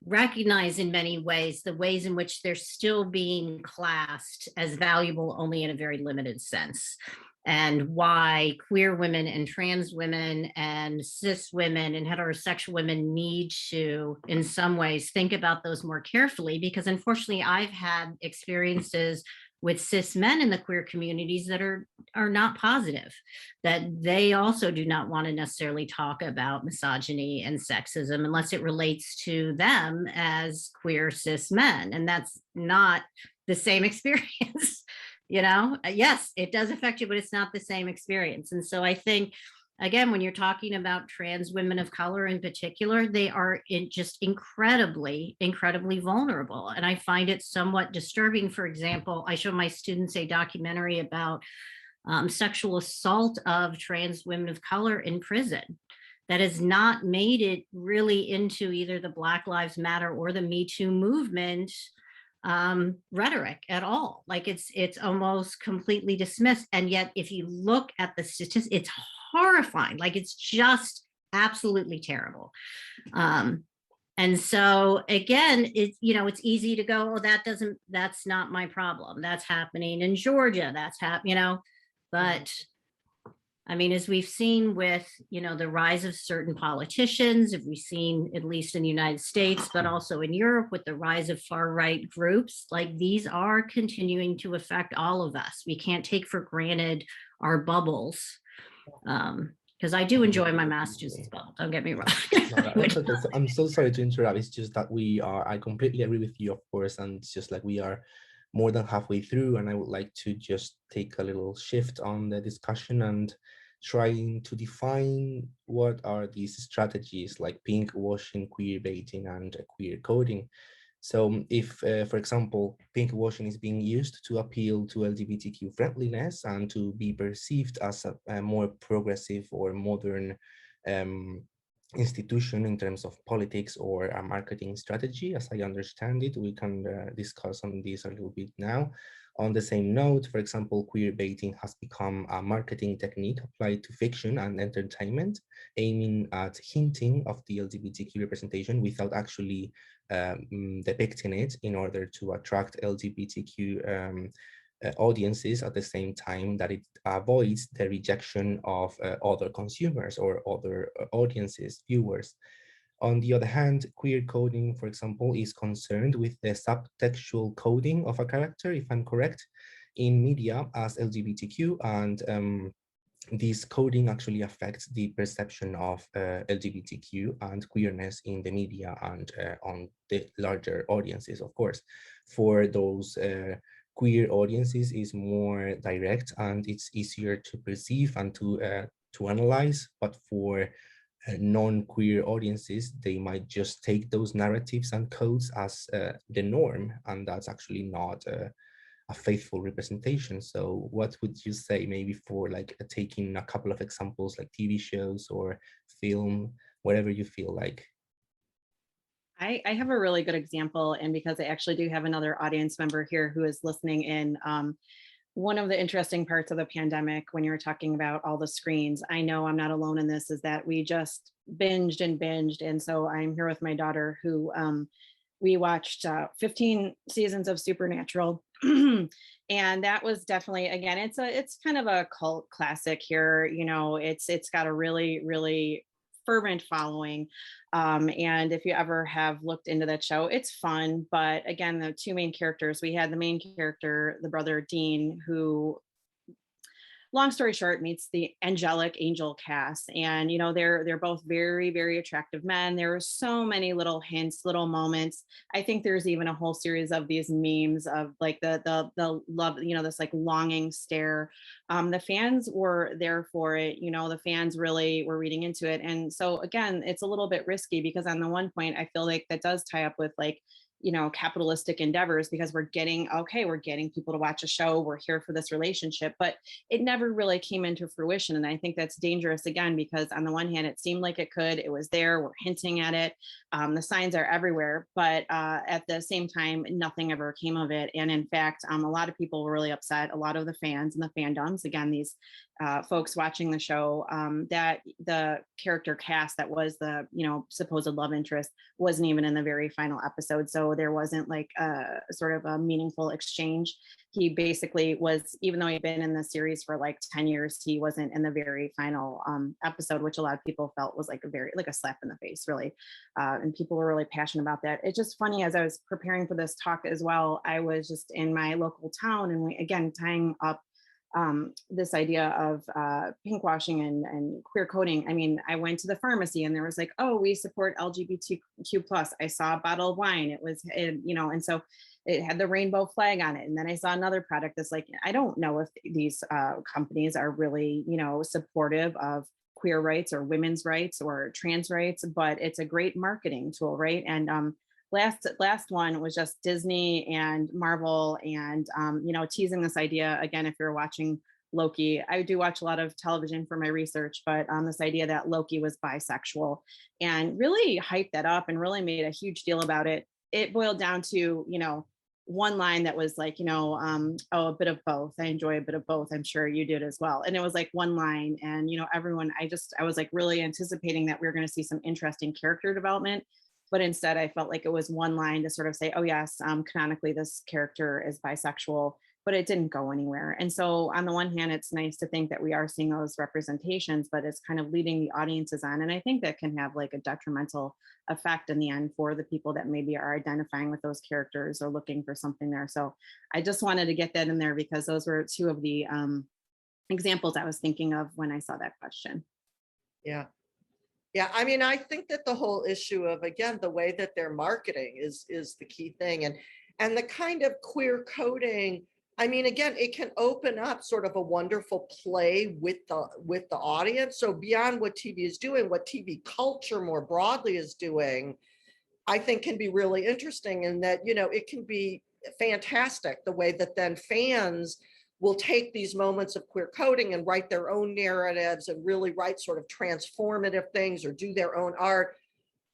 S4: recognize in many ways the ways in which they're still being classed as valuable only in a very limited sense, and why queer women and trans women and cis women and heterosexual women need to, in some ways, think about those more carefully, because unfortunately I've had experiences with cis men in the queer communities that are not positive, that they also do not want to necessarily talk about misogyny and sexism unless it relates to them as queer cis men. And that's not the same experience. You know, yes, it does affect you, but it's not the same experience. And so I think, again, when you're talking about trans women of color in particular, they are just incredibly, incredibly vulnerable. And I find it somewhat disturbing. For example, I show my students a documentary about sexual assault of trans women of color in prison that has not made it really into either the Black Lives Matter or the Me Too movement rhetoric at all. Like it's almost completely dismissed. And yet, if you look at the statistics, it's horrifying. Like it's just absolutely terrible. And so again, it's easy to go, oh, that's not my problem. That's happening in Georgia. But I mean, as we've seen with, the rise of certain politicians, if we've seen, at least in the United States, but also in Europe with the rise of far-right groups, like these are continuing to affect all of us. We can't take for granted our bubbles. Because I do enjoy my Massachusetts bubble, don't get me wrong.
S1: I'm so sorry to interrupt. It's just that I completely agree with you, of course, and it's just like we are more than halfway through, and I would like to just take a little shift on the discussion and trying to define what are these strategies like pinkwashing, queerbaiting, and queer coding. So if, for example, pinkwashing is being used to appeal to LGBTQ friendliness and to be perceived as a more progressive or modern institution in terms of politics or a marketing strategy, as I understand it, we can discuss on this a little bit now. On the same note, for example, queerbaiting has become a marketing technique applied to fiction and entertainment, aiming at hinting of the LGBTQ representation without actually depicting it in order to attract LGBTQ audiences at the same time that it avoids the rejection of other consumers or other audiences, viewers. On the other hand, queer coding, for example, is concerned with the subtextual coding of a character, if I'm correct, in media as LGBTQ, and this coding actually affects the perception of LGBTQ and queerness in the media and on the larger audiences, of course. For those queer audiences is more direct and it's easier to perceive and to analyze, but for non-queer audiences, they might just take those narratives and codes as the norm, and that's actually not a faithful representation. So what would you say maybe for like taking a couple of examples like TV shows or film, whatever you feel like?
S3: I have a really good example, and because I actually do have another audience member here who is listening in, one of the interesting parts of the pandemic, when you're talking about all the screens, I know I'm not alone in this, is that we just binged and binged. And so I'm here with my daughter who we watched 15 seasons of Supernatural. And that was definitely, again, it's kind of a cult classic here. You know, it's got a really, really fervent following. And if you ever have looked into that show, it's fun. But again, the two main characters, we had the main character, the brother Dean, who, long story short, meets the angelic angel cast. And, you know, they're both very, very attractive men. There are so many little hints, little moments. I think there's even a whole series of these memes of like the love, you know, this like longing stare. The fans were there for it. You know, the fans really were reading into it. And so again, it's a little bit risky because on the one point, I feel like that does tie up with like, you know, capitalistic endeavors, because we're getting people to watch a show, we're here for this relationship, but it never really came into fruition. And I think that's dangerous again, because on the one hand, it seemed like it could, it was there, we're hinting at it, the signs are everywhere, but at the same time, nothing ever came of it. And in fact, a lot of people were really upset, a lot of the fans and the fandoms, again, these folks watching the show, that the character cast that was the, you know, supposed love interest wasn't even in the very final episode. So there wasn't like a sort of a meaningful exchange. He basically was, even though he'd been in the series for like 10 years, he wasn't in the very final episode, which a lot of people felt was like a slap in the face, really. And people were really passionate about that. It's just funny, as I was preparing for this talk as well, I was just in my local town, and we, again, tying up this idea of pinkwashing and queer coding. I mean, I went to the pharmacy and there was like, oh, we support LGBTQ plus. I saw a bottle of wine. It was, you know, and so it had the rainbow flag on it. And then I saw another product that's like, I don't know if these companies are really, you know, supportive of queer rights or women's rights or trans rights, but it's a great marketing tool, right? And last one was just Disney and Marvel, and you know, teasing this idea again. If you're watching Loki, I do watch a lot of television for my research, but this idea that Loki was bisexual, and really hyped that up and really made a huge deal about it. It boiled down to, you know, one line that was like, you know, oh, a bit of both. I enjoy a bit of both. I'm sure you did as well. And it was like one line, and you know, everyone, I was like really anticipating that we were going to see some interesting character development. But instead, I felt like it was one line to sort of say, oh, yes, canonically, this character is bisexual, but it didn't go anywhere. And so on the one hand, it's nice to think that we are seeing those representations, but it's kind of leading the audiences on. And I think that can have like a detrimental effect in the end for the people that maybe are identifying with those characters or looking for something there. So I just wanted to get that in there because those were two of the examples I was thinking of when I saw that question.
S2: Yeah. Yeah, I mean, I think that the whole issue of, again, the way that they're marketing is the key thing. And the kind of queer coding, I mean, again, it can open up sort of a wonderful play with the audience. So beyond what TV is doing, what TV culture more broadly is doing, I think can be really interesting in that, you know, it can be fantastic the way that then fans will take these moments of queer coding and write their own narratives and really write sort of transformative things or do their own art.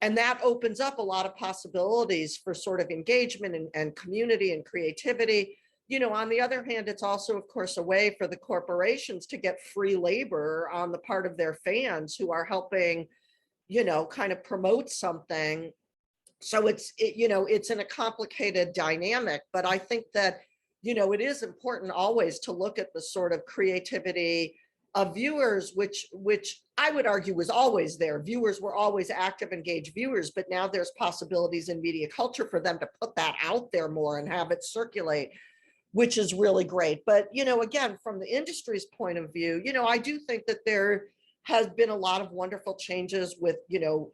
S2: And that opens up a lot of possibilities for sort of engagement and community and creativity. You know, on the other hand, it's also, of course, a way for the corporations to get free labor on the part of their fans who are helping, you know, kind of promote something. So you know, it's in a complicated dynamic, but I think that, you know, it is important always to look at the sort of creativity of viewers, which I would argue was always there. Viewers were always active, engaged viewers, but now there's possibilities in media culture for them to put that out there more and have it circulate, which is really great. But, you know, again, from the industry's point of view, you know, I do think that there has been a lot of wonderful changes with, you know,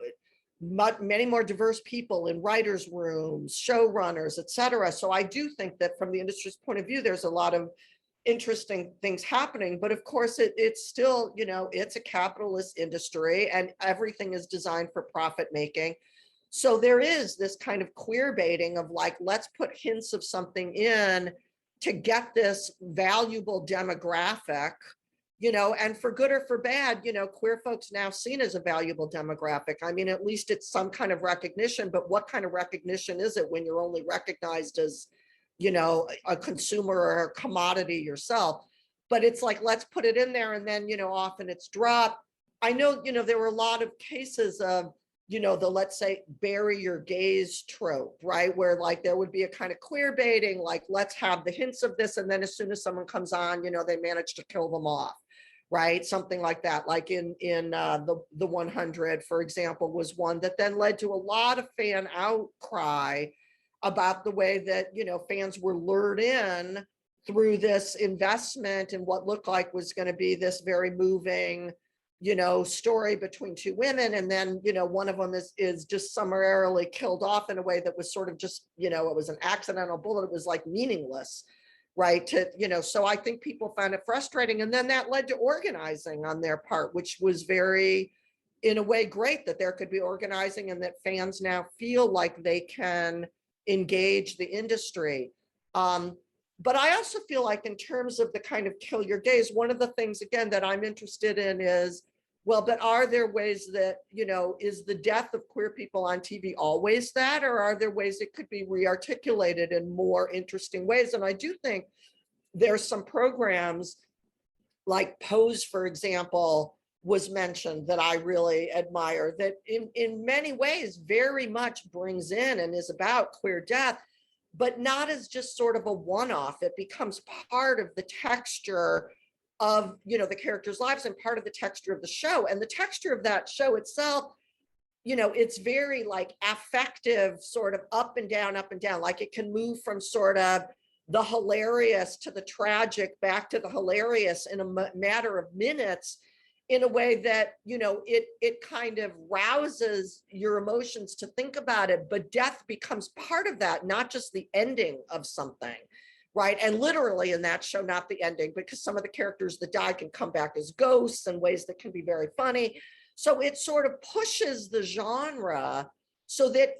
S2: many more diverse people in writers' rooms, showrunners, et cetera. So I do think that from the industry's point of view, there's a lot of interesting things happening. But of course, it's still, you know, it's a capitalist industry and everything is designed for profit making. So there is this kind of queer baiting of like, let's put hints of something in to get this valuable demographic, you know, and for good or for bad, you know, queer folks now seen as a valuable demographic. I mean, at least it's some kind of recognition, but what kind of recognition is it when you're only recognized as, you know, a consumer or a commodity yourself? But it's like, let's put it in there, and then, you know, often it's dropped. I know, you know, there were a lot of cases of, you know, the, let's say, bury your gays trope, right? Where like there would be a kind of queer baiting, like, let's have the hints of this. And then as soon as someone comes on, you know, they manage to kill them off, right? Something like that. Like in the 100, for example, was one that then led to a lot of fan outcry about the way that, you know, fans were lured in through this investment in what looked like was going to be this very moving, you know, story between two women. And then, you know, one of them is just summarily killed off in a way that was sort of just, you know, it was an accidental bullet. It was like meaningless, right? To, you know, so I think people found it frustrating. And then that led to organizing on their part, which was very, in a way, great that there could be organizing and that fans now feel like they can engage the industry. But I also feel like in terms of the kind of kill your gays, one of the things, again, that I'm interested in is, well, but are there ways that, you know, is the death of queer people on TV always that, or are there ways it could be re-articulated in more interesting ways? And I do think there's some programs like Pose, for example, was mentioned that I really admire, that in many ways very much brings in and is about queer death, but not as just sort of a one-off. It becomes part of the texture of, you know, the characters' lives and part of the texture of the show. And the texture of that show itself, you know, it's very like affective, sort of up and down, like it can move from sort of the hilarious to the tragic back to the hilarious in a matter of minutes, in a way that, you know, it kind of rouses your emotions to think about it, but death becomes part of that, not just the ending of something, right? And literally in that show, not the ending, because some of the characters that die can come back as ghosts in ways that can be very funny. So it sort of pushes the genre so that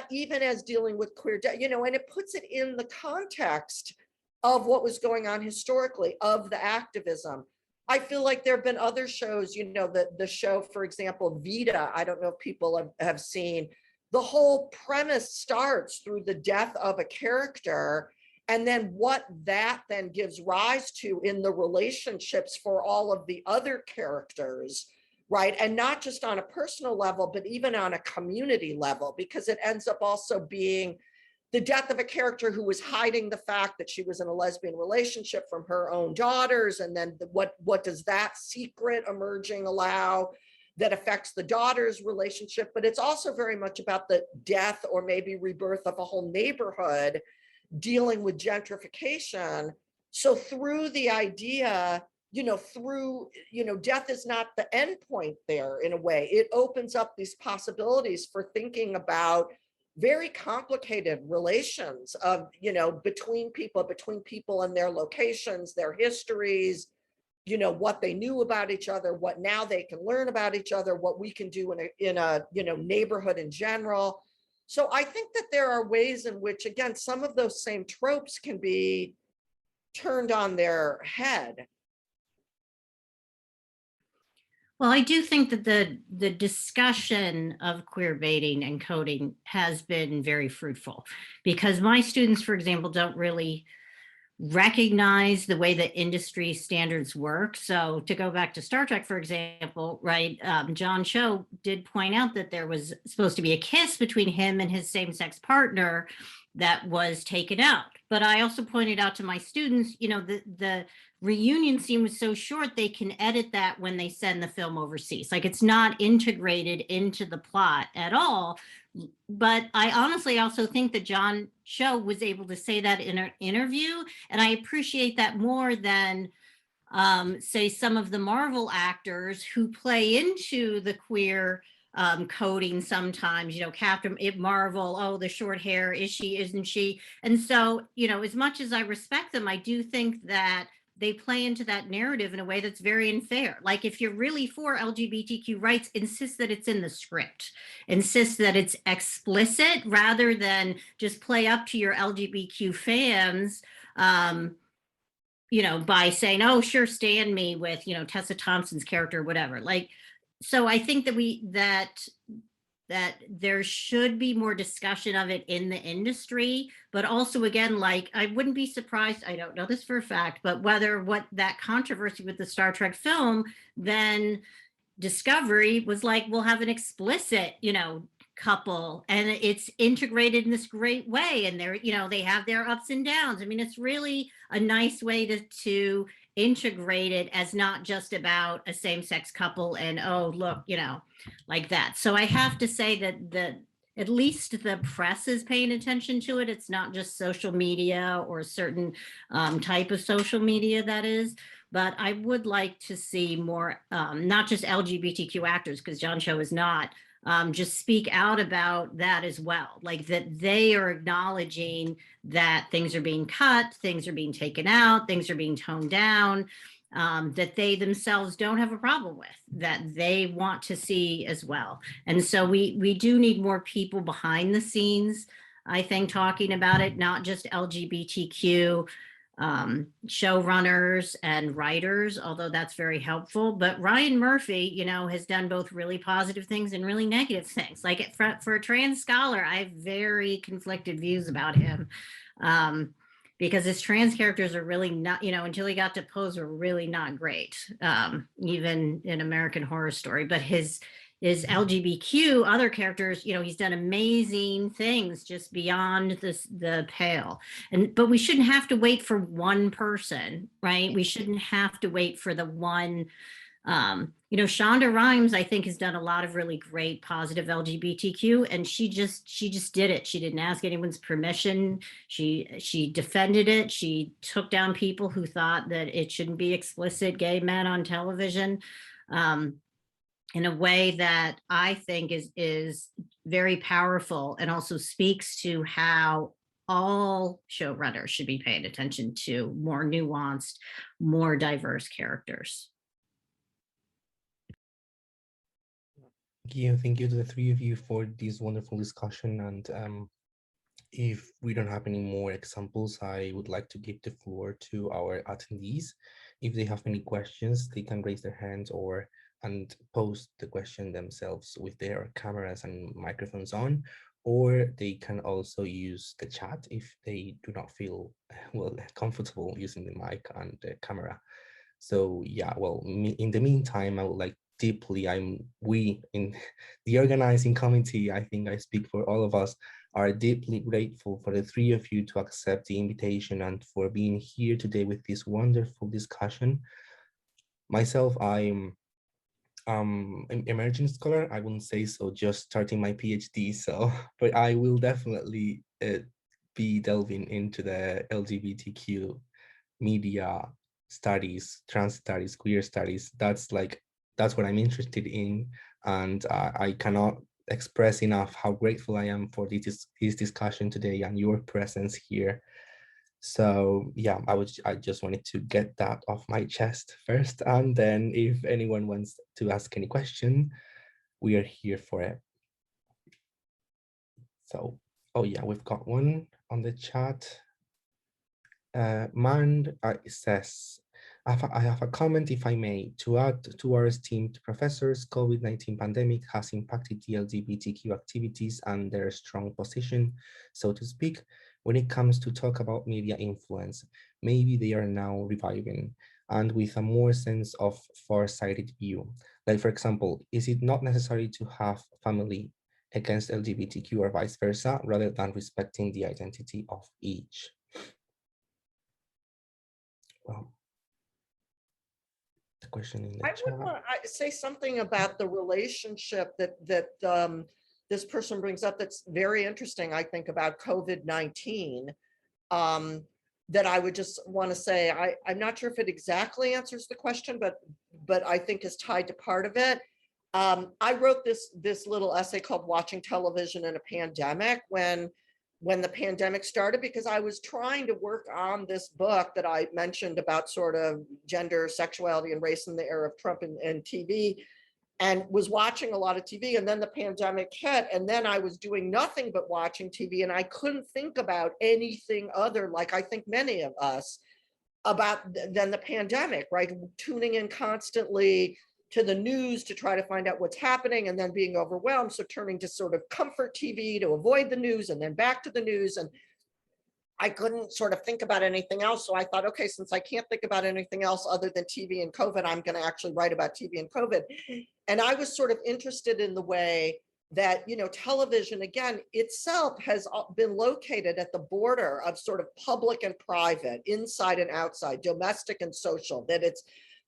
S2: even as dealing with queer death, you know, and it puts it in the context of what was going on historically, of the activism. I feel like there have been other shows, you know, the show, for example, Vita, I don't know if people have seen, the whole premise starts through the death of a character, and then what that then gives rise to in the relationships for all of the other characters, right? And not just on a personal level, but even on a community level, because it ends up also being the death of a character who was hiding the fact that she was in a lesbian relationship from her own daughters. And then what does that secret emerging allow that affects the daughter's relationship? But it's also very much about the death or maybe rebirth of a whole neighborhood dealing with gentrification. So through the idea, you know, death is not the end point there in a way. It opens up these possibilities for thinking about very complicated relations of, you know, between people and their locations, their histories, you know, what they knew about each other, what now they can learn about each other, what we can do in a you know, neighborhood in general. So I think that there are ways in which, again, some of those same tropes can be turned on their head.
S4: Well, I do think that the discussion of queer baiting and coding has been very fruitful, because my students, for example, don't really recognize the way that industry standards work. So to go back to Star Trek, for example, right, John Cho did point out that there was supposed to be a kiss between him and his same-sex partner that was taken out. But I also pointed out to my students, you know, the reunion scene was so short, they can edit that when they send the film overseas. Like, it's not integrated into the plot at all. But I honestly also think that John Cho was able to say that in an interview, and I appreciate that more than say some of the Marvel actors who play into the queer coding sometimes, you know, Captain Marvel, oh, the short hair, is she, isn't she? And so, you know, as much as I respect them, I do think that they play into that narrative in a way that's very unfair. Like, if you're really for LGBTQ rights, insist that it's in the script, insist that it's explicit rather than just play up to your LGBTQ fans, you know, by saying, oh, sure, stand me with, you know, Tessa Thompson's character or whatever. Like, so I think that there should be more discussion of it in the industry, but also, again, like, I wouldn't be surprised, I don't know this for a fact, but whether what that controversy with the Star Trek film, then Discovery was like, we'll have an explicit, you know, couple, and it's integrated in this great way, and they're, you know, they have their ups and downs. I mean, it's really a nice way to integrate it as not just about a same-sex couple and, oh, look, you know, like that. So I have to say that at least the press is paying attention to it. It's not just social media or a certain type of social media, that is. But I would like to see more, not just LGBTQ actors, because John Cho is not, just speak out about that as well. Like, that they are acknowledging that things are being cut, things are being taken out, things are being toned down, that they themselves don't have a problem with, that they want to see as well. And so we do need more people behind the scenes, I think, talking about it, not just LGBTQ showrunners and writers, although that's very helpful. But Ryan Murphy, you know, has done both really positive things and really negative things. Like, for a trans scholar, I have very conflicted views about him, because his trans characters are really not, you know, until he got to Pose, were really not great, even in American Horror Story. But his LGBTQ other characters, you know, he's done amazing things just beyond the pale. But we shouldn't have to wait for one person, right? We shouldn't have to wait for the one, you know, Shonda Rhimes, I think, has done a lot of really great positive LGBTQ, and she just did it. She didn't ask anyone's permission. She defended it. She took down people who thought that it shouldn't be explicit gay men on television, in a way that I think is very powerful, and also speaks to how all showrunners should be paying attention to more nuanced, more diverse characters.
S1: Thank you to the three of you for this wonderful discussion. And if we don't have any more examples, I would like to give the floor to our attendees. If they have any questions, they can raise their hands and post the question themselves with their cameras and microphones on, or they can also use the chat if they do not feel comfortable using the mic and the camera. So yeah, well, in the meantime, I would like we in the organizing committee, I think I speak for all of us, are deeply grateful for the three of you to accept the invitation and for being here today with this wonderful discussion. Myself, I'm an emerging scholar. I wouldn't say so, just starting my PhD. So, but I will definitely be delving into the LGBTQ media studies, trans studies, queer studies. That's what I'm interested in, and I cannot express enough how grateful I am for this discussion today and your presence here. So yeah, I just wanted to get that off my chest first, and then if anyone wants to ask any question, we are here for it. So, oh yeah, we've got one on the chat. Mand says, I have a comment, if I may, to add to our esteemed professors. COVID-19 pandemic has impacted the LGBTQ activities and their strong position, so to speak, when it comes to talk about media influence. Maybe they are now reviving, and with a more sense of far-sighted view. Like, for example, is it not necessary to have family against LGBTQ or vice versa, rather than respecting the identity of each? Well, the question in the chat.
S2: I would want to say something about the relationship that this person brings up that's very interesting, I think, about COVID-19, that I would just want to say, I'm not sure if it exactly answers the question, but I think is tied to part of it. I wrote this little essay called Watching Television in a Pandemic when when the pandemic started, because I was trying to work on this book that I mentioned about sort of gender, sexuality, and race in the era of Trump and TV, and was watching a lot of TV. And then the pandemic hit, and then I was doing nothing but watching TV, and I couldn't think about anything other, like I think many of us, about than the pandemic, right? Tuning in constantly to the news to try to find out what's happening, and then being overwhelmed. So turning to sort of comfort TV to avoid the news, and then back to the news. And I couldn't sort of think about anything else. So I thought, okay, since I can't think about anything else other than TV and COVID, I'm going to actually write about TV and COVID. And I was sort of interested in the way that, you know, television, again, itself has been located at the border of sort of public and private, inside and outside, domestic and social, that it's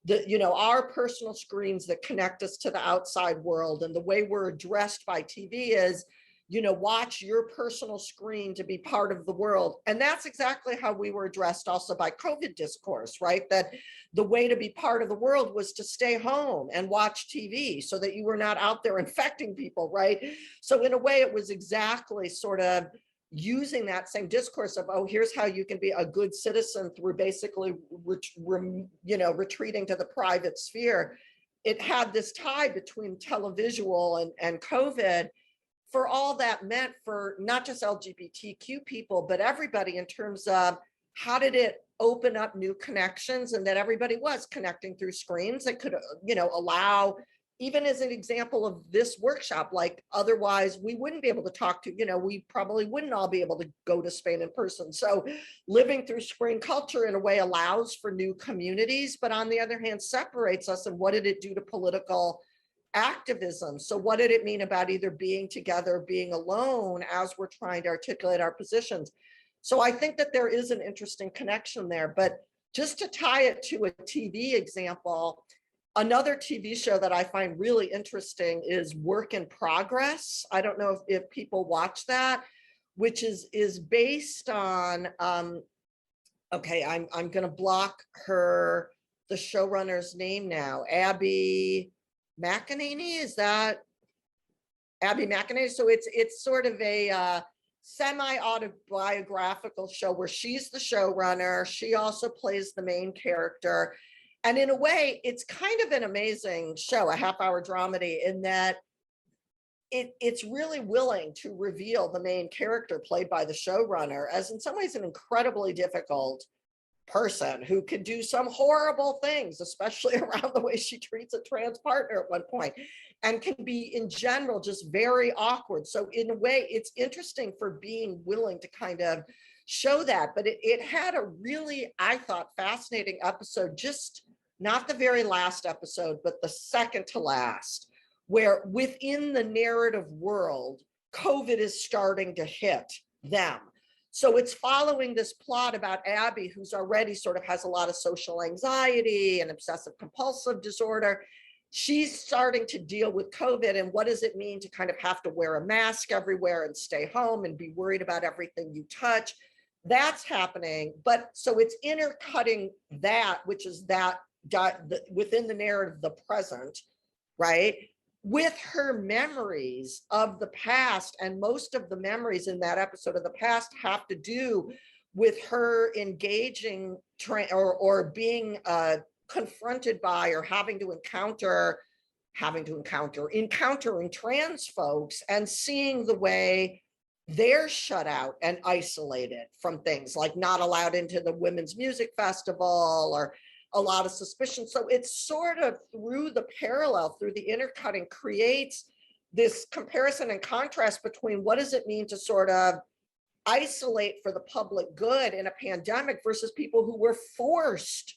S2: the, you know, our personal screens that connect us to the outside world. And the way we're addressed by TV is, you know, watch your personal screen to be part of the world. And that's exactly how we were addressed also by COVID discourse, right? That the way to be part of the world was to stay home and watch TV so that you were not out there infecting people, right? So in a way, it was exactly sort of using that same discourse of, oh, here's how you can be a good citizen through basically, you know, retreating to the private sphere. It had this tie between televisual and COVID, for all that meant for not just LGBTQ people, but everybody, in terms of how did it open up new connections, and that everybody was connecting through screens that could, you know, allow, even as an example of this workshop, like otherwise we wouldn't be able to talk to, you know, we probably wouldn't all be able to go to Spain in person. So living through screen culture in a way allows for new communities, but on the other hand, separates us. And what did it do to political activism? So what did it mean about either being together, being alone, as we're trying to articulate our positions? So I think that there is an interesting connection there. But just to tie it to a TV example, another TV show that I find really interesting is Work in Progress. I don't know if people watch that, which is based on, okay, I'm going to block the showrunner's name now, Abby McEnany, is that Abby McEnany? So it's sort of a semi-autobiographical show where she's the showrunner. She also plays the main character. And in a way, it's kind of an amazing show, a half-hour dramedy, in that it's really willing to reveal the main character played by the showrunner as in some ways an incredibly difficult person who could do some horrible things, especially around the way she treats a trans partner at one point, and can be in general just very awkward. So in a way, it's interesting for being willing to kind of show that. But it had a really, I thought, fascinating episode, just not the very last episode, but the second to last, where within the narrative world, COVID is starting to hit them. So it's following this plot about Abby, who's already sort of has a lot of social anxiety and obsessive compulsive disorder. She's starting to deal with COVID, and what does it mean to kind of have to wear a mask everywhere and stay home and be worried about everything you touch? That's happening. But so it's intercutting that, which is that within the narrative, the present, right, with her memories of the past. And most of the memories in that episode of the past have to do with her engaging or being confronted by, or encountering trans folks, and seeing the way they're shut out and isolated from things like not allowed into the Women's Music Festival, or a lot of suspicion. So it's sort of through the parallel, through the intercutting, creates this comparison and contrast between what does it mean to sort of isolate for the public good in a pandemic versus people who were forced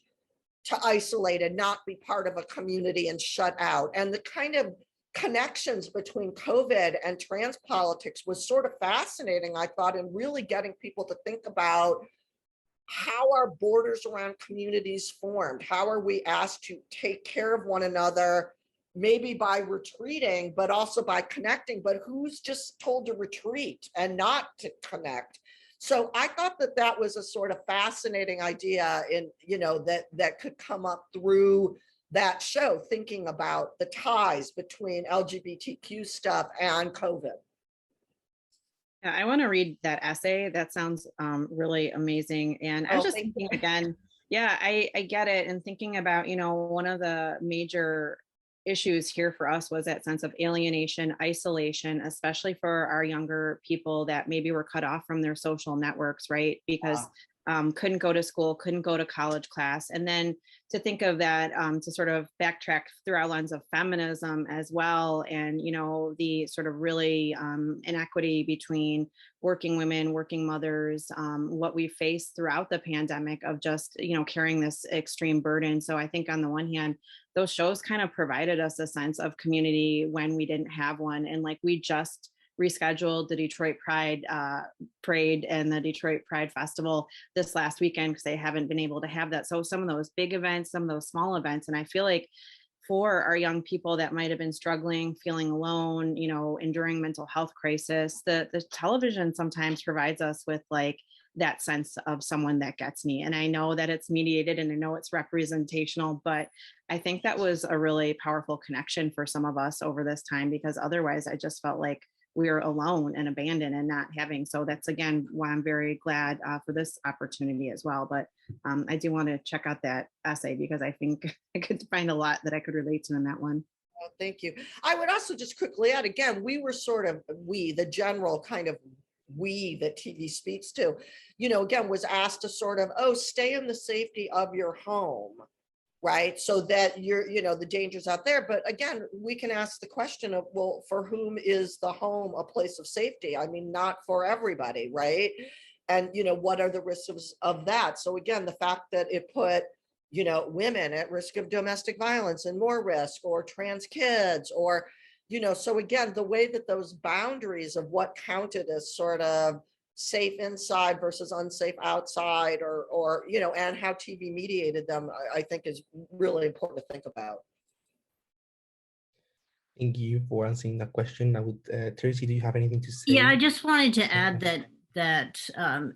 S2: to isolate and not be part of a community and shut out. And the kind of connections between COVID and trans politics was sort of fascinating, I thought, in really getting people to think about how are borders around communities formed? How are we asked to take care of one another, maybe by retreating, but also by connecting? But who's just told to retreat and not to connect? So I thought that was a sort of fascinating idea in, you know, that could come up through that show, thinking about the ties between LGBTQ stuff and COVID.
S3: Yeah, I want to read that essay. That sounds really amazing. And I was just thinking again, yeah, I get it. And thinking about, one of the major issues here for us was that sense of alienation, isolation, especially for our younger people that maybe were cut off from their social networks, right? Because couldn't go to school, couldn't go to college class. And then to think of that, to sort of backtrack through our lens of feminism as well. And, the sort of really inequity between working women, working mothers, what we face throughout the pandemic of just, carrying this extreme burden. So I think on the one hand, those shows kind of provided us a sense of community when we didn't have one. And like we just rescheduled the Detroit Pride Parade and the Detroit Pride Festival this last weekend because they haven't been able to have that. So some of those big events, some of those small events, and I feel like for our young people that might have been struggling, feeling alone, enduring mental health crisis, the television sometimes provides us with like that sense of someone that gets me. And I know that it's mediated and I know it's representational, but I think that was a really powerful connection for some of us over this time, because otherwise I just felt like we were alone and abandoned and not having. So that's again why I'm very glad for this opportunity as well. But I do want to check out that essay because I think I could find a lot that I could relate to in that one.
S2: Oh, thank you. I would also just quickly add, again, we were sort of, the general kind of we that TV speaks to, again, was asked to sort of, stay in the safety of your home, right? So that you're, the dangers out there. But again, we can ask the question of, well, for whom is the home a place of safety? I mean, not for everybody, right? And, what are the risks of that? So again, the fact that it put, women at risk of domestic violence and more risk, or trans kids, or, so again, the way that those boundaries of what counted as sort of safe inside versus unsafe outside, or and how TV mediated them, I think is really important to think about.
S1: Thank you for answering that question. I would, Tracy, do you have anything to say?
S4: Yeah, I just wanted to add that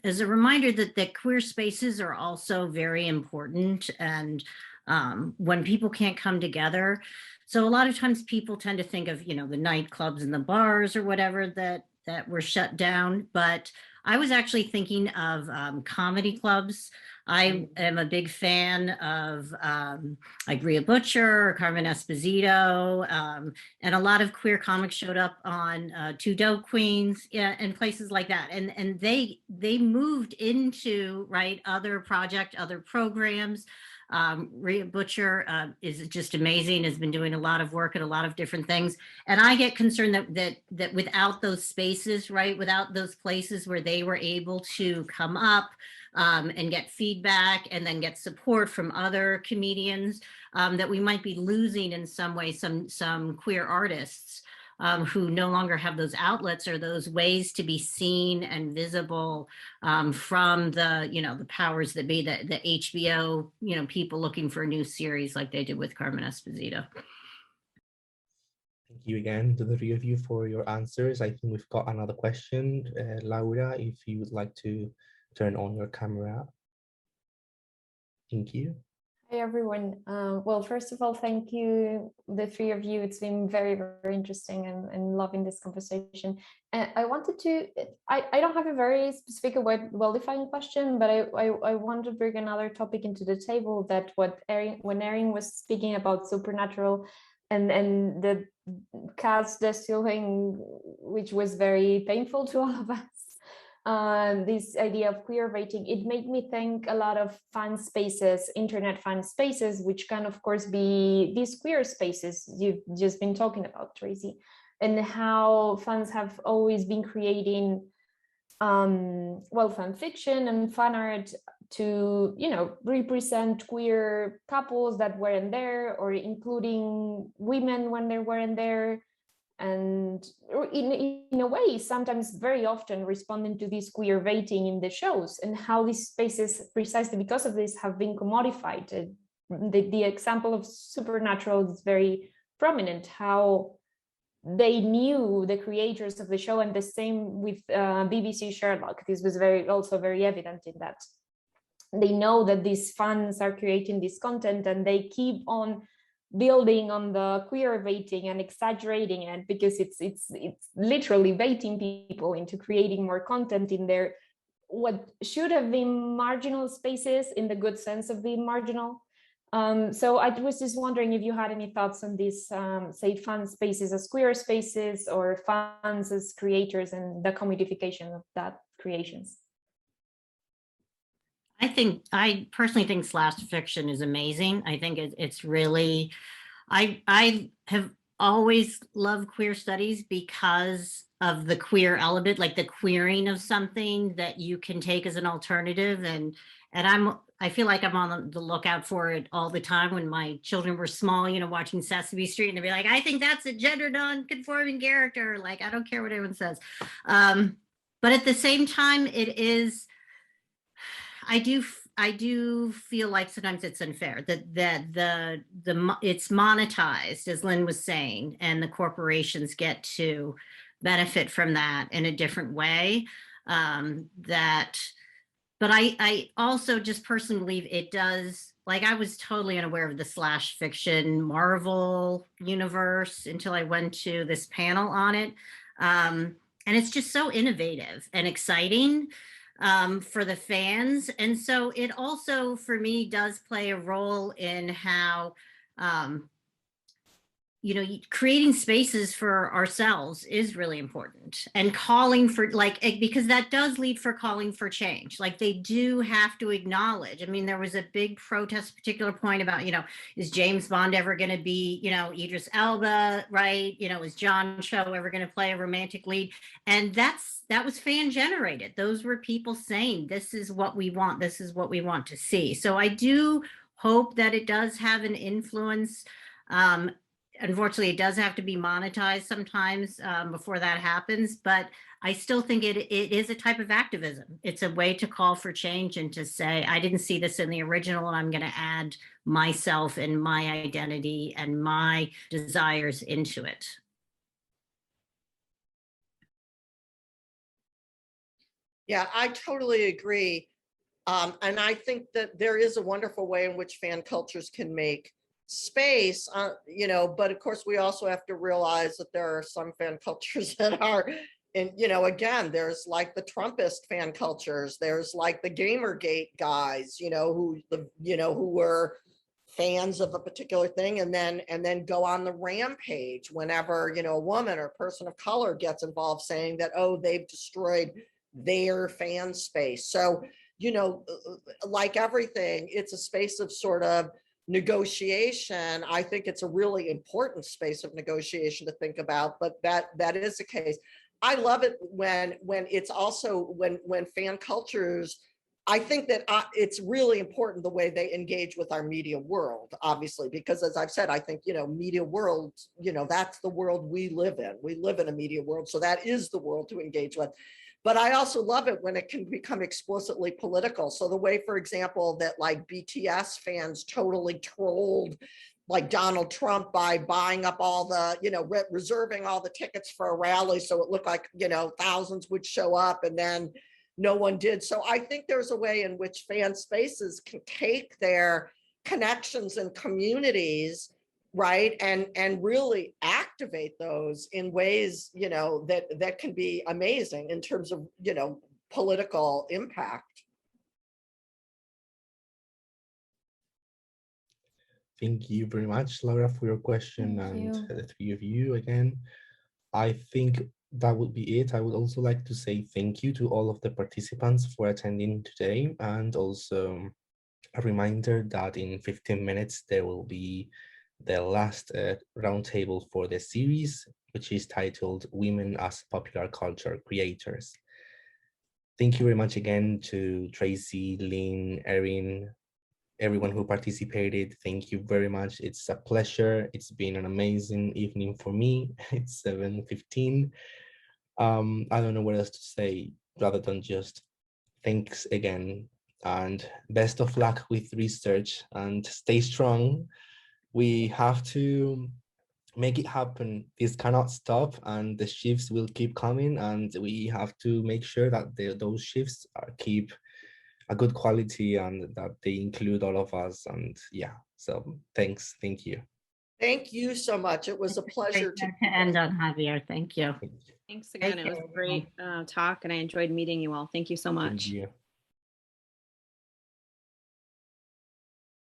S4: as a reminder that queer spaces are also very important, and when people can't come together. So a lot of times people tend to think of, the nightclubs and the bars or whatever that were shut down. But I was actually thinking of comedy clubs. I am a big fan of like Rhea Butcher, Carmen Esposito, and a lot of queer comics showed up on Two Dope Queens, and places like that. And they moved into other programs. Rhea Butcher is just amazing, has been doing a lot of work at a lot of different things. And I get concerned that without those spaces, without those places where they were able to come up and get feedback and then get support from other comedians, that we might be losing in some way some queer artists who no longer have those outlets or those ways to be seen and visible from the powers that be, the HBO, people looking for a new series like they did with Carmen Esposito.
S1: Thank you again to the three of you for your answers. I think we've got another question. Laura, if you would like to turn on your camera. Thank you.
S5: Hi, everyone. Well, first of all, thank you, the three of you. It's been very, very interesting and loving this conversation. And I wanted to, I don't have a very specific, well-defined question, but I want to bring another topic into the table, that when Erin was speaking about supernatural and the cast thing, which was very painful to all of us. This idea of queerbaiting, it made me think a lot of fan spaces, internet fan spaces, which can of course be these queer spaces you've just been talking about, Tracy, and how fans have always been creating fan fiction and fan art to represent queer couples that weren't there, or including women when they weren't there. And in a way, sometimes very often responding to this queerbaiting in the shows, and how these spaces, precisely because of this, have been commodified. The example of Supernatural is very prominent, how they knew the creators of the show, and the same with BBC Sherlock. This was also very evident in that. They know that these fans are creating this content, and they keep on building on the queerbaiting and exaggerating it, because it's literally baiting people into creating more content in their what should have been marginal spaces, in the good sense of being marginal. So I was just wondering if you had any thoughts on these, say, fan spaces as queer spaces, or fans as creators, and the commodification of that creations.
S4: I personally think slash fiction is amazing. I think it's really, I have always loved queer studies because of the queer element, like the queering of something that you can take as an alternative. And I feel like I'm on the lookout for it all the time. When my children were small, you know, watching Sesame Street, and they'd be like, I think that's a gender non-conforming character. Like, I don't care what everyone says. But at the same time, it is, I do feel like sometimes it's unfair that it's monetized, as Lynne was saying, and the corporations get to benefit from that in a different way. But I also just personally believe it does, like, I was totally unaware of the slash fiction Marvel universe until I went to this panel on it. And it's just so innovative and exciting for the fans. And so it also, for me, does play a role in how, you know, creating spaces for ourselves is really important, and calling for, like, because that does lead for calling for change. Like, they do have to acknowledge. I mean, there was a big protest, particular point about, you know, is James Bond ever going to be, you know, Idris Elba, right? You know, is John Cho ever going to play a romantic lead? And that was fan generated. Those were people saying, this is what we want. This is what we want to see. So I do hope that it does have an influence. Unfortunately, it does have to be monetized sometimes before that happens, but I still think it is a type of activism. It's a way to call for change and to say, I didn't see this in the original, and I'm going to add myself and my identity and my desires into it.
S2: Yeah, I totally agree. And I think that there is a wonderful way in which fan cultures can make space, you know, but of course we also have to realize that there are some fan cultures that are, and, you know, again, there's like the Trumpist fan cultures, there's like the Gamergate guys, you know, who were fans of a particular thing, and then go on the rampage whenever, you know, a woman or a person of color gets involved, saying that, oh, they've destroyed their fan space. So, you know, like everything, it's a space of sort of negotiation. I think it's a really important space of negotiation to think about, but that is the case. I love it when it's also when fan cultures, I think that it's really important the way they engage with our media world, obviously, because as I've said, I think, you know, media world, you know, that's the world we live in. We live in a media world, so that is the world to engage with. But I also love it when it can become explicitly political. So the way, for example, that like BTS fans totally trolled like Donald Trump by buying up all the, you know, reserving all the tickets for a rally, so it looked like, you know, thousands would show up, and then no one did. So I think there's a way in which fan spaces can take their connections and communities, right, and really activate those in ways, you know, that can be amazing in terms of, you know, political impact.
S1: Thank you very much, Laura, for your question. And the three of you again. I think that would be it. I would also like to say thank you to all of the participants for attending today, and also a reminder that in 15 minutes there will be the last roundtable for the series, which is titled Women as Popular Culture Creators. Thank you very much again to Tracy, Lynne, Erin, everyone who participated. Thank you very much. It's a pleasure. It's been an amazing evening for me. It's 7:15. I don't know what else to say rather than just thanks again, and best of luck with research, and stay strong. We have to make it happen. This cannot stop, and the shifts will keep coming, and we have to make sure that those shifts keep a good quality and that they include all of us. And yeah, so thanks. Thank you.
S2: Thank you so much. It was a pleasure
S4: to end on, Javier. Thank you.
S3: Thanks again. It was a great talk, and I enjoyed meeting you all. Thank you so much.
S1: Thank you.